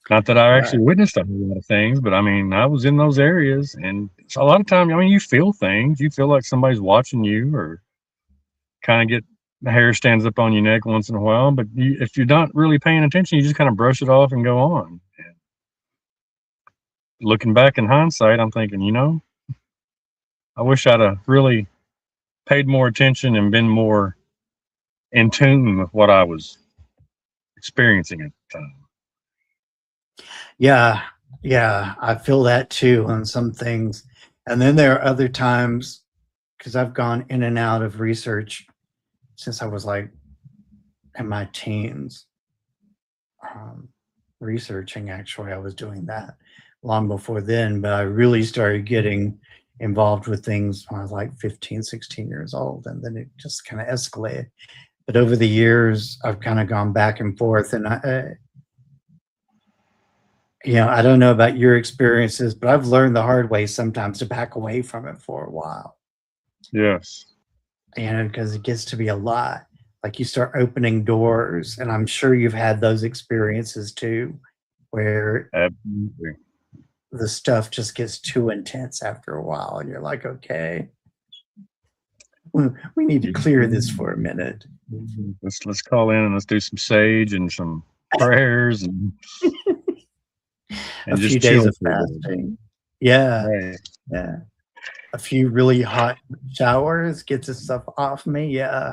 not that I Right. actually witnessed a whole lot of things, but I mean, I was in those areas, and so a lot of times, I mean, you feel things. You feel like somebody's watching you, or kind of get the hair stands up on your neck once in a while. But if you're not really paying attention, you just kind of brush it off and go on. And looking back in hindsight, I'm thinking, I wish I'd have really paid more attention and been more in tune with what I was experiencing at the time. Yeah, yeah, I feel that too on some things. And then there are other times, because I've gone in and out of research since I was like in my teens. Researching, actually, I was doing that long before then, but I really started getting involved with things when I was like 15, 16 years old, and then it just kind of escalated. But over the years, I've kind of gone back and forth, and I don't know about your experiences, but I've learned the hard way sometimes to back away from it for a while, Yes. because it gets to be a lot. Like you start opening doors, and I'm sure you've had those experiences too, where Absolutely. the stuff just gets too intense after a while, and you're like, okay, we need to clear this for a minute. Let's call in and let's do some sage and some prayers and A just few days chill of for a bit. fasting. Yeah, Right. yeah. A few really hot showers gets this stuff off me. Yeah.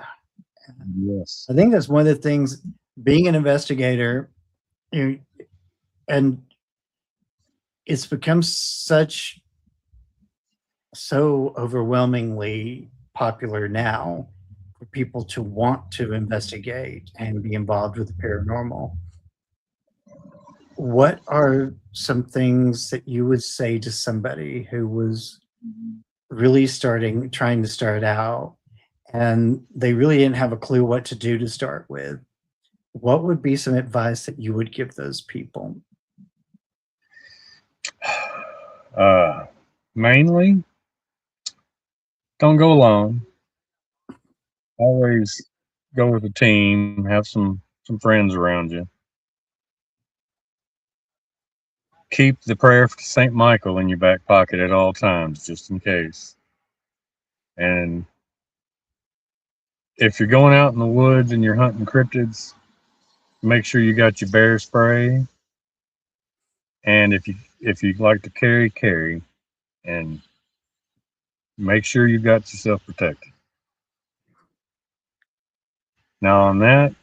Yes. I think that's one of the things, being an investigator, and it's become so overwhelmingly popular now for people to want to investigate and be involved with the paranormal. What are some things that you would say to somebody who was really trying to start out, and they really didn't have a clue what to do to start with? What would be some advice that you would give those people? Mainly, don't go alone. Always go with a team. Have some friends around you. Keep the prayer for St. Michael in your back pocket at all times, just in case. And if you're going out in the woods and you're hunting cryptids, make sure you got your bear spray. And if you like to carry, and make sure you got yourself protected. Now on that,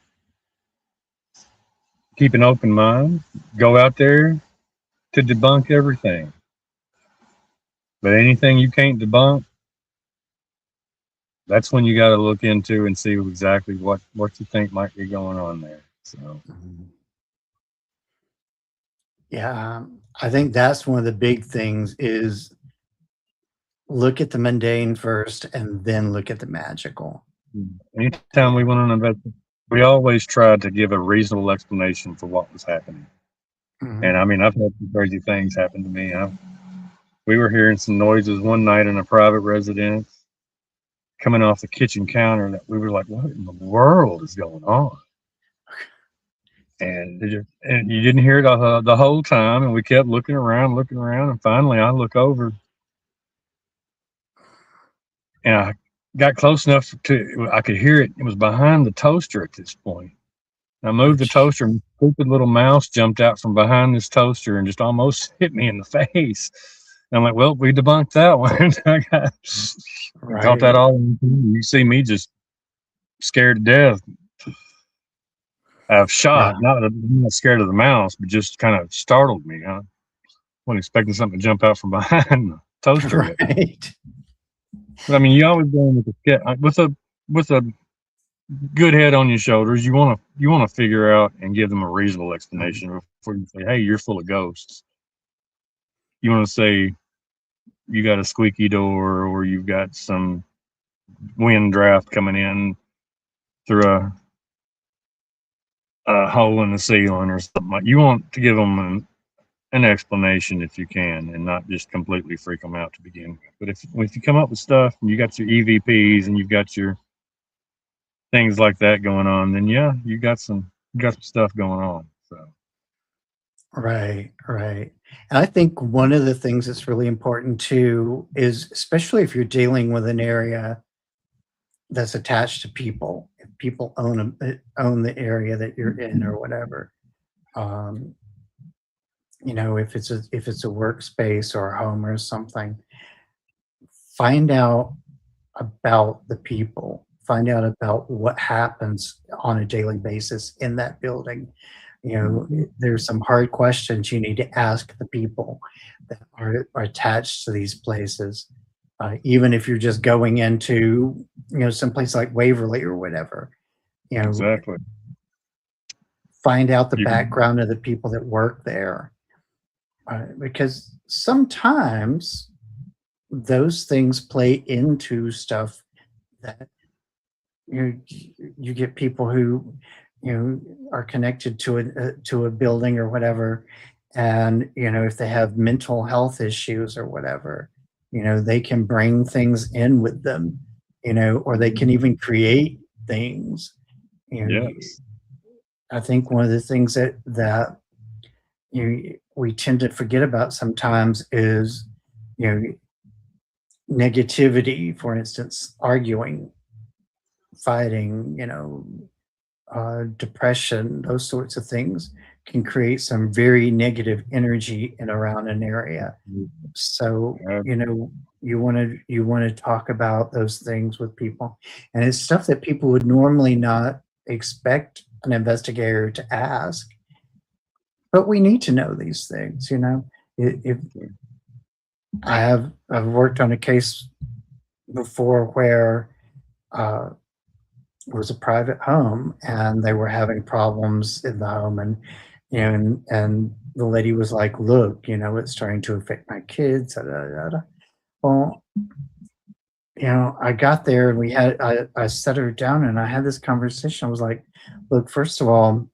keep an open mind. Go out there to debunk everything. But anything you can't debunk, that's when you got to look into and see exactly what you think might be going on there. So Yeah, I think that's one of the big things is look at the mundane first and then look at the magical. anytime we went on an investigation, we always tried to give a reasonable explanation for what was happening. And I mean, I've had some crazy things happen to me. We were hearing some noises one night in a private residence coming off the kitchen counter that we were like, what in the world is going on? And you didn't hear it the whole time. And we kept looking around. And finally I look over and I got close enough I could hear it. It was behind the toaster at this point. I moved the toaster, and a stupid little mouse jumped out from behind this toaster and just almost hit me in the face. And I'm like, well, we debunked that one. I caught that all. You see me just scared to death. I've shot. Yeah. I'm not scared of the mouse, but just kind of startled me. I wasn't expecting something to jump out from behind the toaster. Right. But I mean, you always go in with a good head on your shoulders. You want to figure out and give them a reasonable explanation before you say, "Hey, you're full of ghosts." You want to say, you got a squeaky door, or you've got some wind draft coming in through a hole in the ceiling or something. Like, you want to give them an explanation if you can, and not just completely freak them out to begin with. But if you come up with stuff and you got your EVPs and you've got your things like that going on, then yeah, you got some stuff going on. So Right, right. And I think one of the things that's really important too is, especially if you're dealing with an area that's attached to people, if people own the area that you're in or whatever. Um, if it's a workspace or a home or something, find out about the people, find out about what happens on a daily basis in that building. There's some hard questions you need to ask the people that are attached to these places. Even if you're just going into, someplace like Waverly or whatever, exactly. find out the You- background of the people that work there. Because sometimes those things play into stuff that you get people who are connected to a building or whatever, and if they have mental health issues or whatever, they can bring things in with them, or they can even create things. Yes. I think one of the things that we tend to forget about sometimes is negativity. For instance, arguing, fighting, depression, those sorts of things can create some very negative energy in around an area. So Yeah. you want to talk about those things with people, and it's stuff that people would normally not expect an investigator to ask, but we need to know these things. If I've worked on a case before where it was a private home and they were having problems in the home, and and the lady was like, look, it's starting to affect my kids, da, da, da, da. Well, I got there and I set her down and I had this conversation. I was like, look, first of all,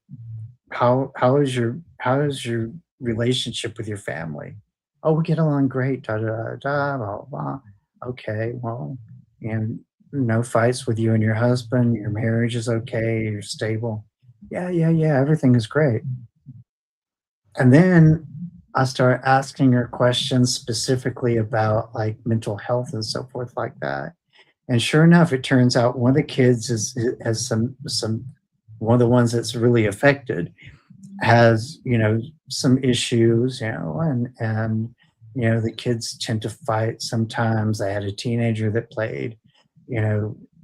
how is your relationship with your family? Oh, we get along great, da da da, blah blah blah. Okay, well, and no fights with you and your husband, your marriage is okay, you're stable. Yeah, yeah, yeah, everything is great. And then I start asking her questions specifically about like mental health and so forth like that. And sure enough, it turns out one of the kids has some one of the ones that's really affected has some issues, and the kids tend to fight sometimes. I had a teenager that played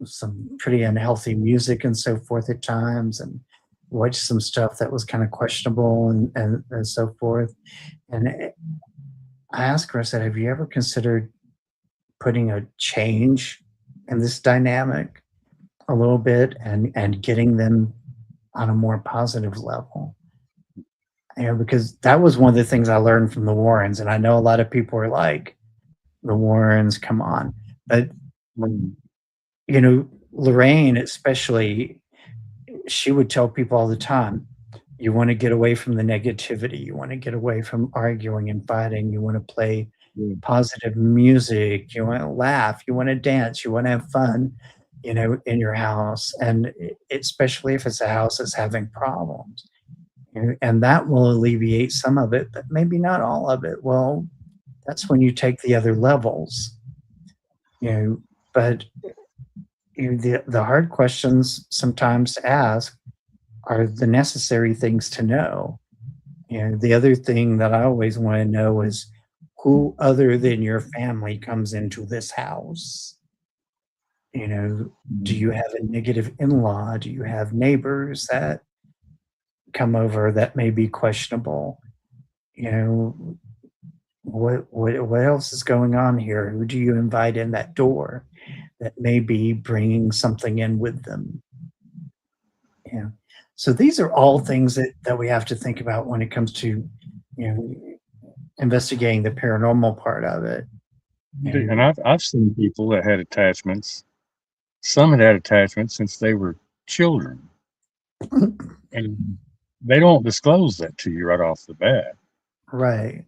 some pretty unhealthy music and so forth at times, and watched some stuff that was kind of questionable and so forth. And I asked her, I said, have you ever considered putting a change in this dynamic a little bit and getting them on a more positive level? Because that was one of the things I learned from the Warrens. And I know a lot of people are like, the Warrens, come on. But when, Lorraine especially, she would tell people all the time, you want to get away from the negativity. You want to get away from arguing and fighting. You want to play positive music. You want to laugh. You want to dance. You want to have fun, in your house. And especially if it's a house that's having problems. And that will alleviate some of it, but maybe not all of it. Well, that's when you take the other levels. But the hard questions sometimes to ask are the necessary things to know. The other thing that I always want to know is who other than your family comes into this house? Do you have a negative in-law? Do you have neighbors that come over that may be questionable? What else is going on here? Who do you invite in that door that may be bringing something in with them? So these are all things that we have to think about when it comes to investigating the paranormal part of it. And I've seen people that had attachments. Some had attachments since they were children, and they don't disclose that to you right off the bat. Right.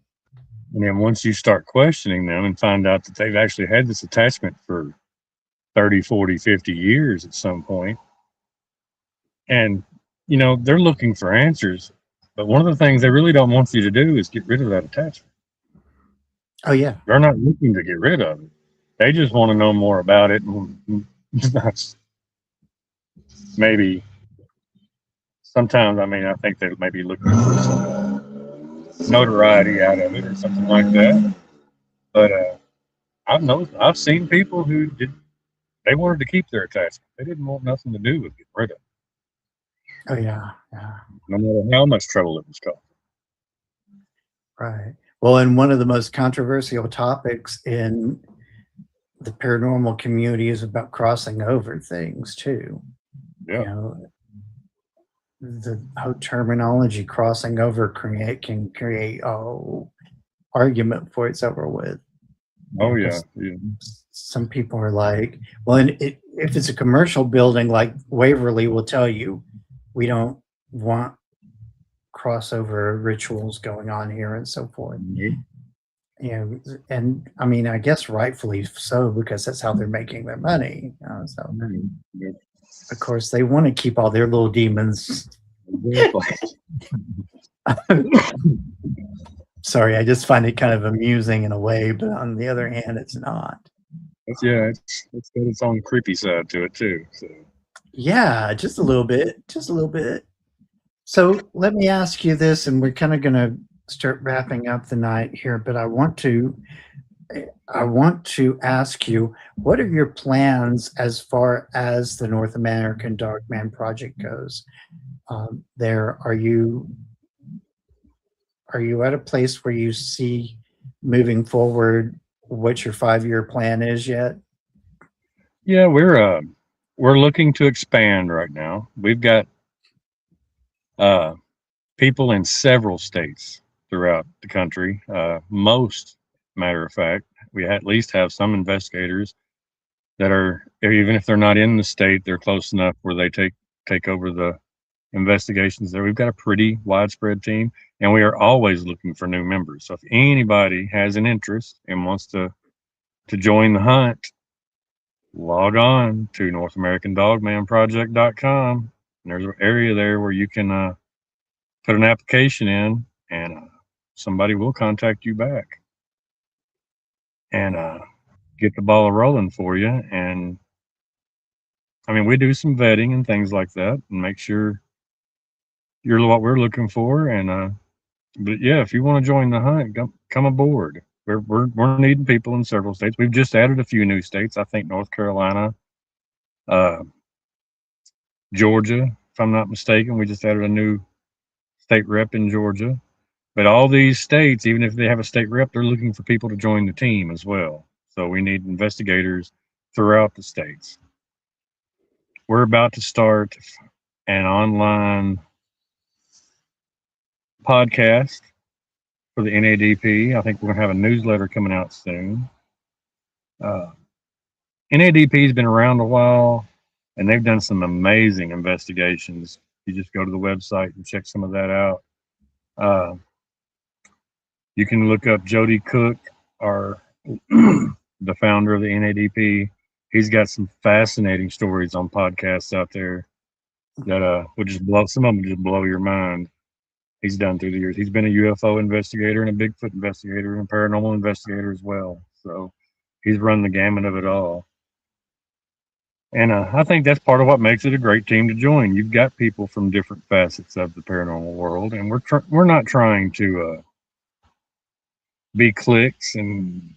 And then once you start questioning them and find out that they've actually had this attachment for 30, 40, 50 years at some point, and they're looking for answers, but one of the things they really don't want you to do is get rid of that attachment. Oh yeah. They're not looking to get rid of it. They just want to know more about it, and that's maybe sometimes. I mean, I think they may be looking for some notoriety out of it or something like that. But I've seen people who they wanted to keep their attachment. They didn't want nothing to do with getting rid of it. Oh yeah. Yeah. No matter how much trouble it was causing. Right. Well, and one of the most controversial topics in the paranormal community is about crossing over things too. Yeah. The whole terminology crossing over can create argument before it's over with. Oh yeah. Yeah. Some people are like, well, and if it's a commercial building, like Waverly will tell you, we don't want crossover rituals going on here and so forth. Mm-hmm. And I mean, I guess rightfully so, because that's how they're making their money. So Yeah. of course they want to keep all their little demons. Sorry, I just find it kind of amusing in a way, but on the other hand, it's not. It's got its own creepy side to it too. So. Yeah, just a little bit. So let me ask you this, and we're kind of going to start wrapping up the night here, but I want to ask you, what are your plans as far as the North American Dogman Project goes? Are you at a place where you see moving forward what your 5-year plan is yet? Yeah, we're looking to expand right now. We've got people in several states throughout the country. Most, matter of fact, we at least have some investigators that are, even if they're not in the state, they're close enough where they take over the investigations there. We've got a pretty widespread team, and we are always looking for new members. So if anybody has an interest and wants to join the hunt, log on to NorthAmericanDogmanProject.com. And there's an area there where you can put an application in, and somebody will contact you back and get the ball rolling for you. And I mean, we do some vetting and things like that and make sure you're what we're looking for. And but yeah, if you want to join the hunt, come aboard. We're needing people in several states. We've just added a few new states. I think North Carolina, Georgia, if I'm not mistaken. We just added a new state rep in Georgia. But all these states, even if they have a state rep, they're looking for people to join the team as well. So we need investigators throughout the states. We're about to start an online podcast for the NADP. I think we're going to have a newsletter coming out soon. NADP has been around a while, and they've done some amazing investigations. You just go to the website and check some of that out. You can look up Jody Cook, the founder of the NADP. He's got some fascinating stories on podcasts out there that would just blow. Some of them just blow your mind. He's done through the years. He's been a UFO investigator and a Bigfoot investigator and paranormal investigator as well. So he's run the gamut of it all. And I think that's part of what makes it a great team to join. You've got people from different facets of the paranormal world, and we're not trying to be cliques and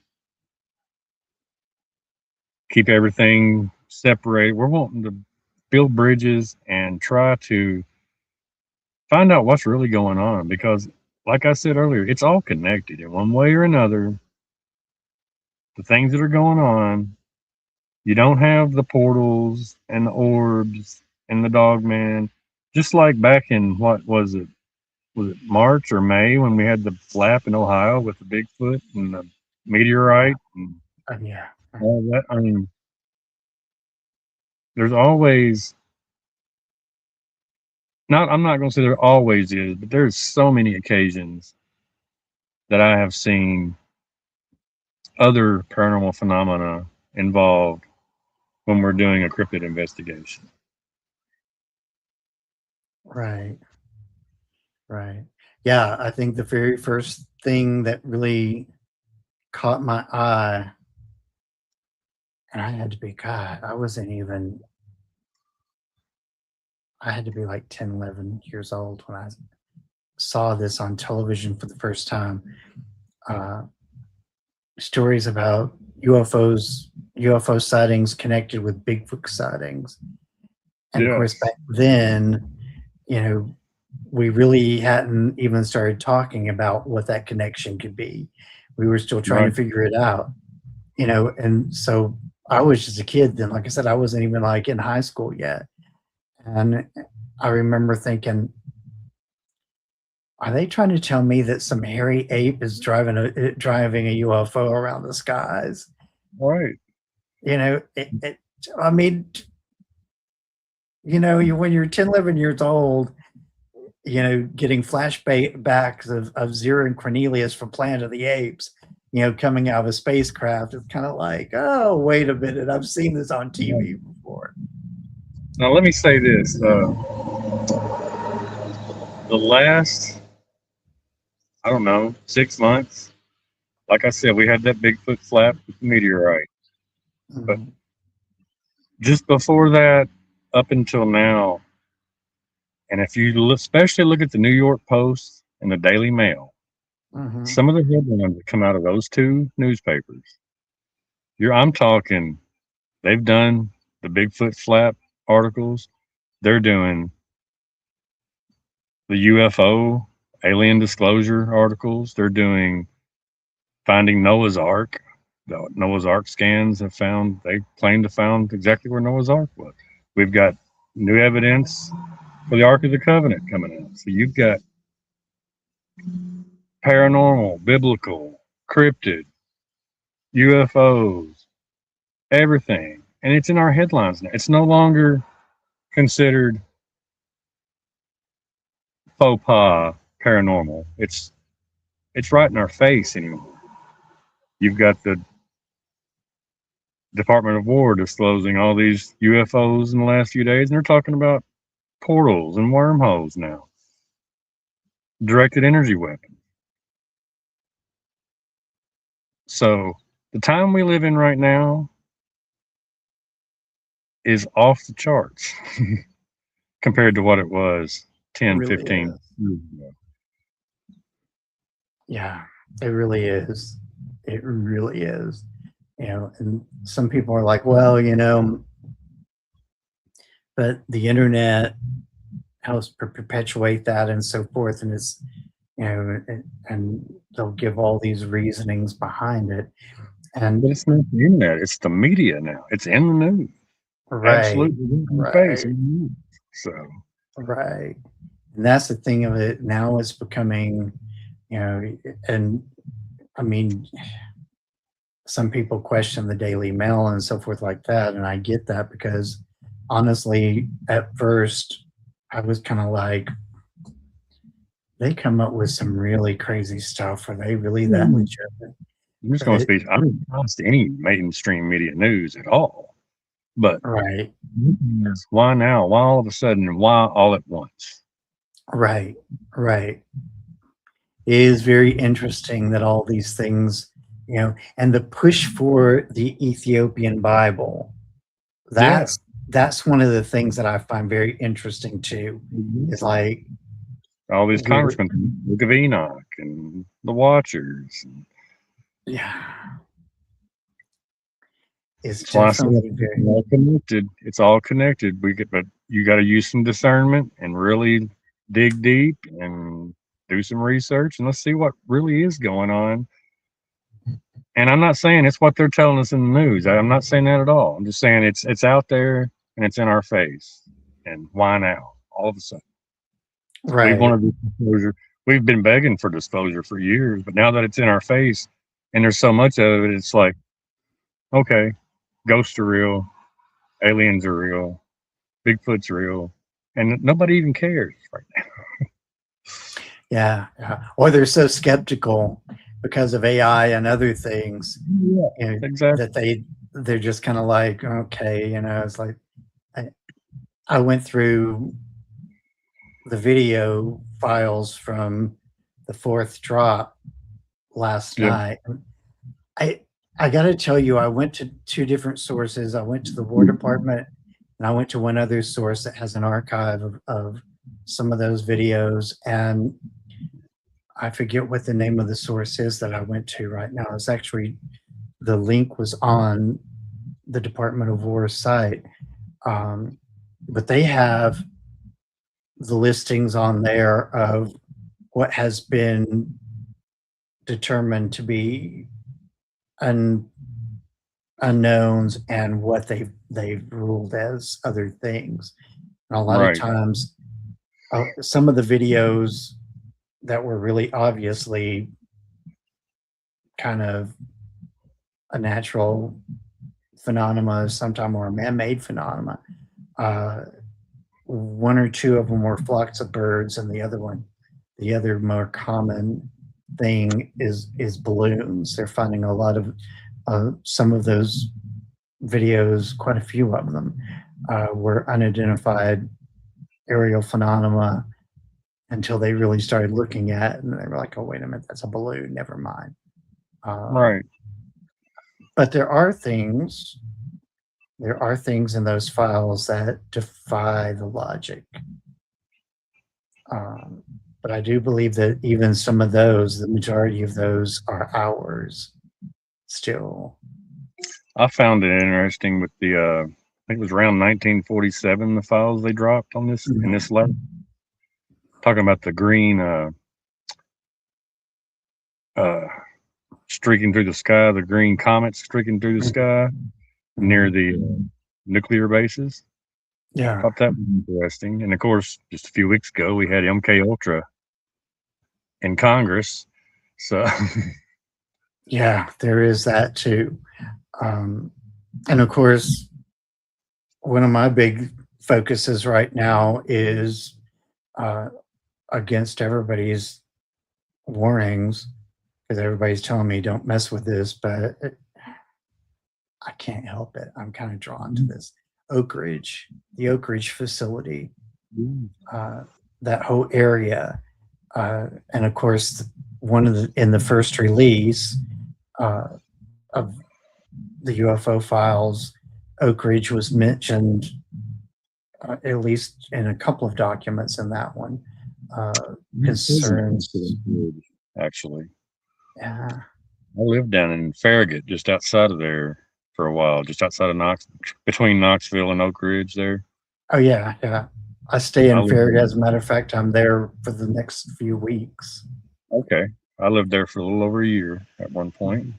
keep everything separated. We're wanting to build bridges and try to find out what's really going on, because like I said earlier, it's all connected in one way or another. The things that are going on, you don't have the portals and the orbs and the dogman, just like back in, what was it March or May, when we had the flap in Ohio with the Bigfoot and the meteorite, and Yeah. All that, I mean, there's always not. I'm not going to say there always is, but there's so many occasions that I have seen other paranormal phenomena involved when we're doing a cryptid investigation. Right. Right. Yeah, I think the very first thing that really caught my eye, and I had to be, God, I had to be like 10, 11 years old when I saw this on television for the first time. Stories about UFO sightings connected with Bigfoot sightings. And of course, Yes. back then, you know, we really hadn't even started talking about what that connection could be. We were still trying Right. to figure it out, you know, and so I was just a kid then. Like I said, I wasn't even like in high school yet. And I remember thinking, are they trying to tell me that some hairy ape is driving a UFO around the skies? Right. You know, I mean, you know, when you're 10, 11 years old, you know, getting flashbacks of Zero and Cornelius from Planet of the Apes, you know, coming out of a spacecraft, it's kind of like, oh, wait a minute, I've seen this on TV before. Now let me say this: the last, I don't know, 6 months. Like I said, we had that Bigfoot flap with the meteorite. But Mhm. just before that, up until now, and if you especially look at the New York Post and the Daily Mail, Mhm. some of the headlines that come out of those two newspapers, I'm talking, they've done the Bigfoot flap articles. They're doing the UFO alien disclosure articles. They're doing finding Noah's Ark. The Noah's Ark scans they claim to found exactly where Noah's Ark was. We've got new evidence for the Ark of the Covenant coming out. So you've got paranormal, biblical, cryptid, UFOs, everything. And it's in our headlines now. It's no longer considered faux pas paranormal. It's right in our face anymore. You've got the Department of War disclosing all these UFOs in the last few days, and they're talking about portals and wormholes now, directed energy weapons. So the time we live in right now is off the charts compared to what it was 10, Really 15 is. years ago. Yeah, it really is. It really is. You know, and some people are like, well, you know, but the internet helps perpetuate that and so forth. And it's, you know, and they'll give all these reasonings behind it. And But it's not the internet, it's the media now. It's in the news. right, Absolutely in your face. right, So right. And that's the thing of it. Now it's becoming, you know, and I mean, some people question the Daily Mail and so forth like that. And I get that because honestly, at first, I was kind of like, they come up with some really crazy stuff. Are they really that legitimate? I'm just But going to speak. I don't trust any mainstream media news at all. But right, why now? Why all of a sudden? And why all at once? right, right. It is very interesting that all these things, you know, and the push for the Ethiopian Bible, Yeah. that's one of the things that I find very interesting too. Is like All these we're congressmen, Book of Enoch and the Watchers. yeah, it's That's why I say definitely it's very all connected. It's all connected. But you got to use some discernment and really dig deep and do some research and let's see what really is going on. And I'm not saying it's what they're telling us in the news. I'm not saying that at all. I'm just saying it's out there and it's in our face. And why now? All of a sudden, we right, wanted this disclosure. We've been begging for disclosure for years, but now that it's in our face and there's so much of it, it's like okay, ghosts are real, aliens are real, Bigfoot's real, and nobody even cares right now. Yeah, yeah. Or they're so skeptical because of AI and other things, Yeah, you know, exactly. that they're just kind of like, okay, it's like I, I went through the video files from the fourth drop last Yeah. night. I I got to tell you, I went to two different sources. I went to the War Department, and I went to one other source that has an archive of some of those videos. And I forget what the name of the source is that I went to right now. It's actually, the link was on the Department of War site, um, but they have the listings on there of what has been determined to be un, unknowns and what they've ruled as other things. And a lot of Right. times, some of the videos that were really obviously kind of a natural phenomena, sometime or a man-made phenomena. One or two of them were flocks of birds, and the other more common thing is balloons. They're finding a lot of some of those videos, quite a few of them, were unidentified aerial phenomena until they really started looking at it, and they were like, "Oh, wait a minute, that's a balloon. Never mind." Right. But there are things in those files that defy the logic. But I do believe that even some of those, the majority of those, are ours still. I found it interesting with the I think it was around 1947 the files they dropped on this in this letter, talking about the green uh streaking through the sky, the green comets streaking through the sky near the nuclear bases. Yeah, Thought that was interesting. And of course, just a few weeks ago, we had MK Ultra in Congress. So yeah, there is that too. And of course, one of my big focuses right now is uh, against everybody's warnings, because everybody's telling me don't mess with this, but I can't help it. I'm kind of drawn to this. The Oak Ridge facility, that whole area. And of course, in the first release of the UFO files, Oak Ridge was mentioned, at least in a couple of documents in that one. Concerns. actually, Yeah. I lived down in Farragut, just outside of there for a while, just outside of between Knoxville and Oak Ridge there. Oh yeah, yeah. I stay I in lived Farragut. there. As a matter of fact, I'm there for the next few weeks. Okay. I lived there for a little over a year at one point.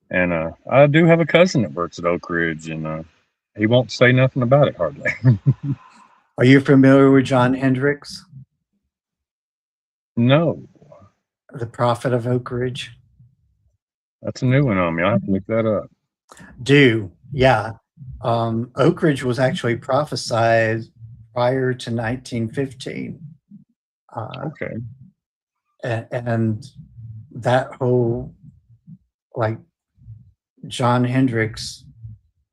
And I do have a cousin that works at Oak Ridge, and he won't say nothing about it hardly. Are you familiar with John Hendricks, No, the prophet of Oak Ridge? that's a new one on me. I'll have to look that up. Yeah. Oak Ridge was actually prophesied prior to 1915. Okay. And that whole, like, John Hendricks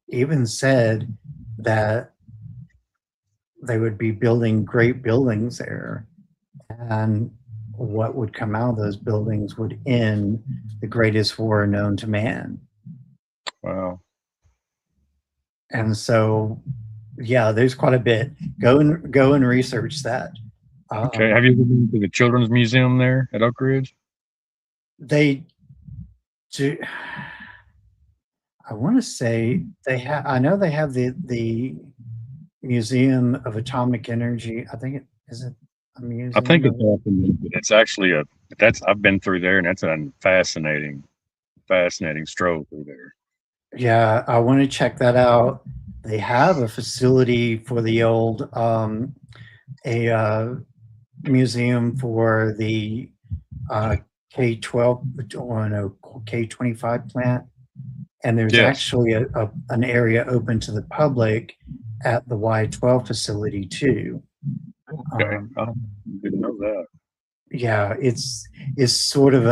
even said that they would be building great buildings there, and what would come out of those buildings would end the greatest war known to man. Wow. And so, yeah, there's quite a bit. Go and research that. Okay. Have you ever been to the Children's Museum there at Oak Ridge? They do. I want to say they have. I know they have the Museum of Atomic Energy. I think is it a museum? I think it's awesome. It's actually I've been through there, and that's a fascinating stroll through there. Yeah, I want to check that out. They have a facility for the old a museum for the K-12, oh no, K-25 plant And there's Yes. actually an area open to the public at the Y12 facility too. Okay. Um, I didn't know that. yeah, it's sort of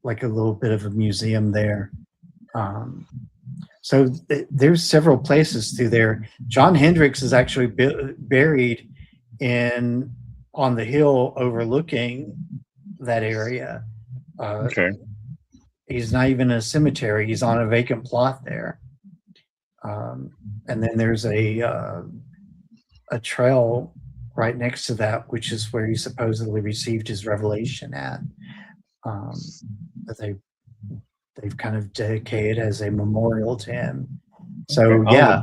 like a little bit of a museum there. So there's several places through there. John Hendricks is actually buried on the hill overlooking that area. Okay. He's not even in a cemetery. He's on a vacant plot there. And then there's a trail right next to that, which is where he supposedly received his revelation at. That they've kind of dedicated as a memorial to him. So Okay. yeah,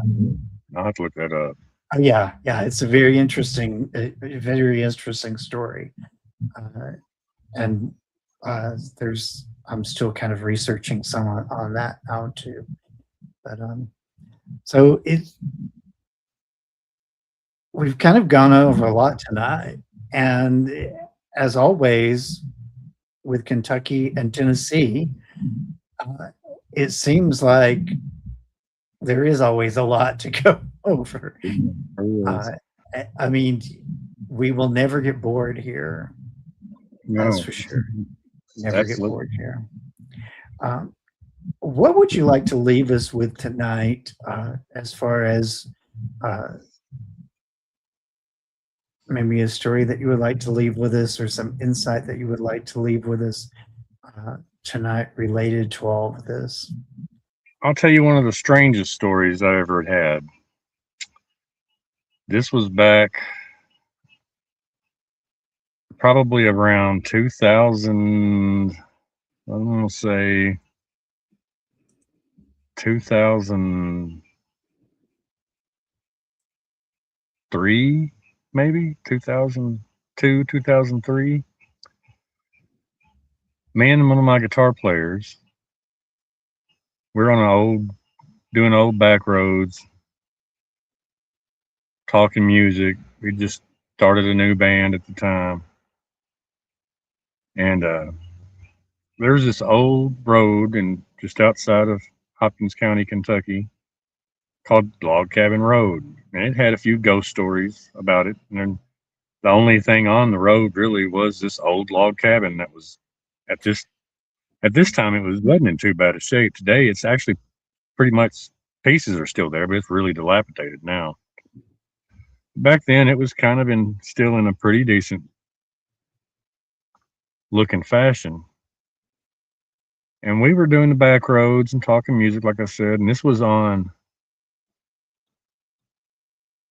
I'll have to look that up. yeah, it's a very interesting story. And I'm still kind of researching some on that now too. But so we've kind of gone over a lot tonight, and as always with Kentucky and Tennessee, it seems like there is always a lot to go over. I mean, we will never get bored here. No. That's for sure. Never get Absolutely. bored here. What would you like to leave us with tonight, as far as maybe a story that you would like to leave with us, or some insight that you would like to leave with us tonight related to all of this? I'll tell you one of the strangest stories I ever had. This was back probably around 2000, I'm going to say 2003, maybe 2002, 2003. Me and one of my guitar players, we're on doing old back roads, talking music. We just started a new band at the time. And there's this old road just outside of Hopkins County, Kentucky, called Log Cabin Road. And it had a few ghost stories about it. And then the only thing on the road really was this old log cabin that was at this time it wasn't in too bad a shape. Today it's actually pretty much pieces are still there, but it's really dilapidated now. Back then it was kind of still in a pretty decent looking fashion. And we were doing the back roads and talking music, like I said, and this was on,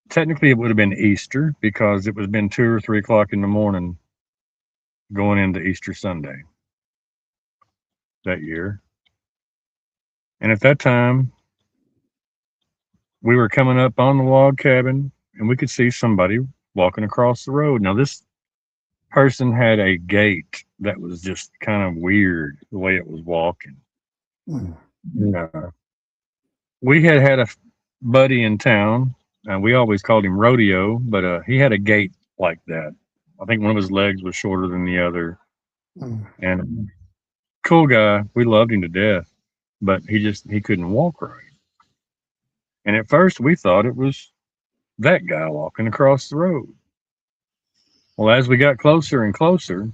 technically it would have been Easter, because it would have been 2 or 3 o'clock in the morning going into Easter Sunday that year. And at that time, we were coming up on the log cabin and we could see somebody walking across the road. Now, this person had a gait that was just kind of weird, the way it was walking. We had a buddy in town, and we always called him Rodeo, but he had a gait like that. I think one of his legs was shorter than the other. And cool guy, we loved him to death, but he couldn't walk right. And at first we thought it was that guy walking across the road. Well, as we got closer and closer,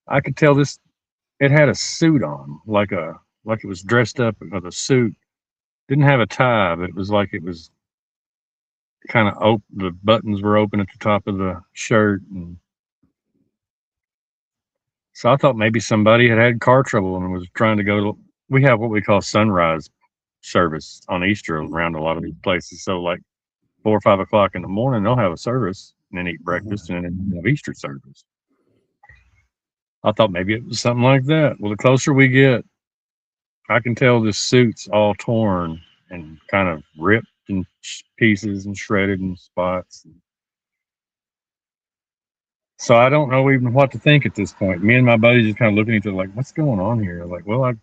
I could tell it had a suit on, like it was dressed up with a suit. Didn't have a tie, but it was like it was kind of the buttons were open at the top of the shirt. And so I thought maybe somebody had car trouble and was trying to go we have what we call sunrise service on Easter around a lot of these places. So like 4 or 5 o'clock in the morning, they'll have a service and then eat breakfast and then have Easter service. I thought maybe it was something like that. Well, the closer we get, I can tell this suit's all torn and kind of ripped in pieces and shredded in spots. So I don't know even what to think at this point. Me and my buddy just kind of looking at each other like, what's going on here? Like, well,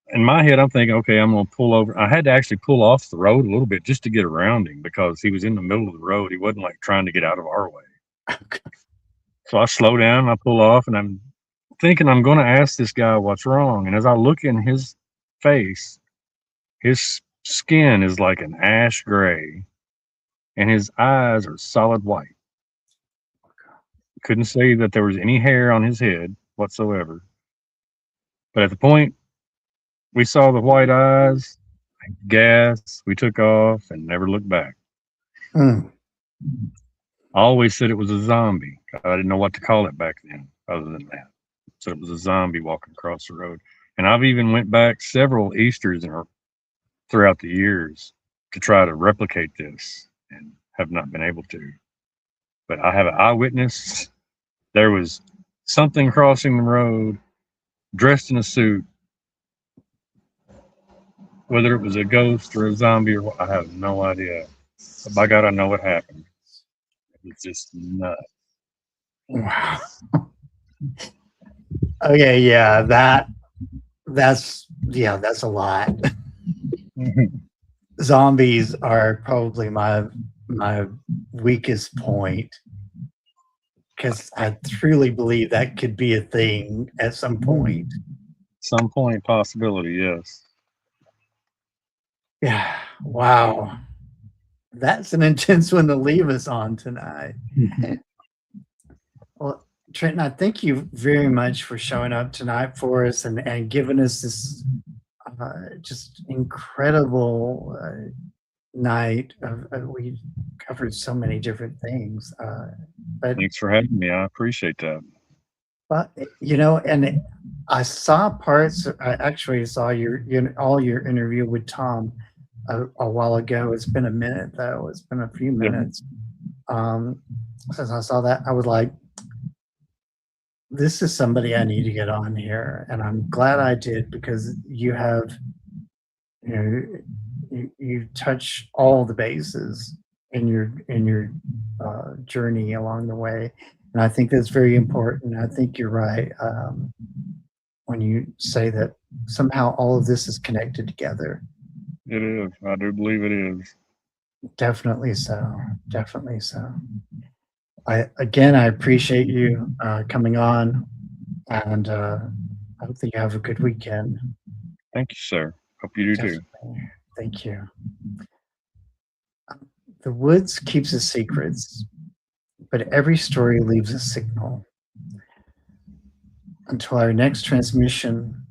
in my head, I'm thinking, okay, I'm going to pull over. I had to actually pull off the road a little bit just to get around him because he was in the middle of the road. He wasn't like trying to get out of our way. So I slow down, I pull off, and I'm thinking I'm going to ask this guy what's wrong. And as I look in his face, his skin is like an ash gray, and his eyes are solid white. Couldn't say that there was any hair on his head whatsoever. But at the point we saw the white eyes, gas, we took off and never looked back. Mm. I always said it was a zombie. I didn't know what to call it back then other than that. So it was a zombie walking across the road. And I've even went back several Easters throughout the years to try to replicate this and have not been able to. But I have an eyewitness. There was something crossing the road, dressed in a suit. Whether it was a ghost or a zombie or what, I have no idea. But by God, I know what happened. It was just nuts. Wow. Okay, yeah, that's a lot. Zombies are probably my weakest point, because I truly believe that could be a thing at some point. Some point, possibility, yes. Yeah. Wow. That's an intense one to leave us on tonight. Well, Trenton, I thank you very much for showing up tonight for us and giving us this just incredible night. We covered so many different things. But Thanks for having me. I appreciate that. But and I saw parts. I actually saw all your interview with Tom a while ago. It's been a minute though. It's been a few minutes since I saw that. I was like, this is somebody I need to get on here, and I'm glad I did, because you have, you touch all the bases in your journey along the way. And I think that's very important. I think you're right when you say that somehow all of this is connected together. It is. I do believe it is. Definitely so. Definitely so. I appreciate you coming on, and I hope that you have a good weekend. Thank you, sir. Hope you do too. Thank you. The woods keeps its secrets, but every story leaves a signal. Until our next transmission,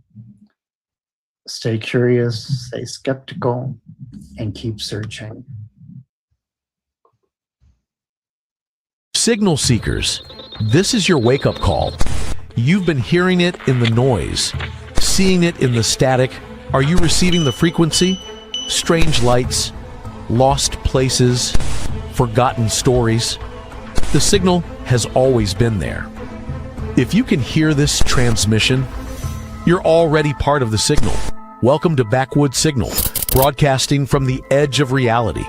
stay curious, stay skeptical, and keep searching. Signal seekers, this is your wake-up call. You've been hearing it in the noise, seeing it in the static. Are you receiving the frequency? Strange lights, lost places, forgotten stories. The signal has always been there. If you can hear this transmission, you're already part of the signal. Welcome to Backwoods Signal, broadcasting from the edge of reality.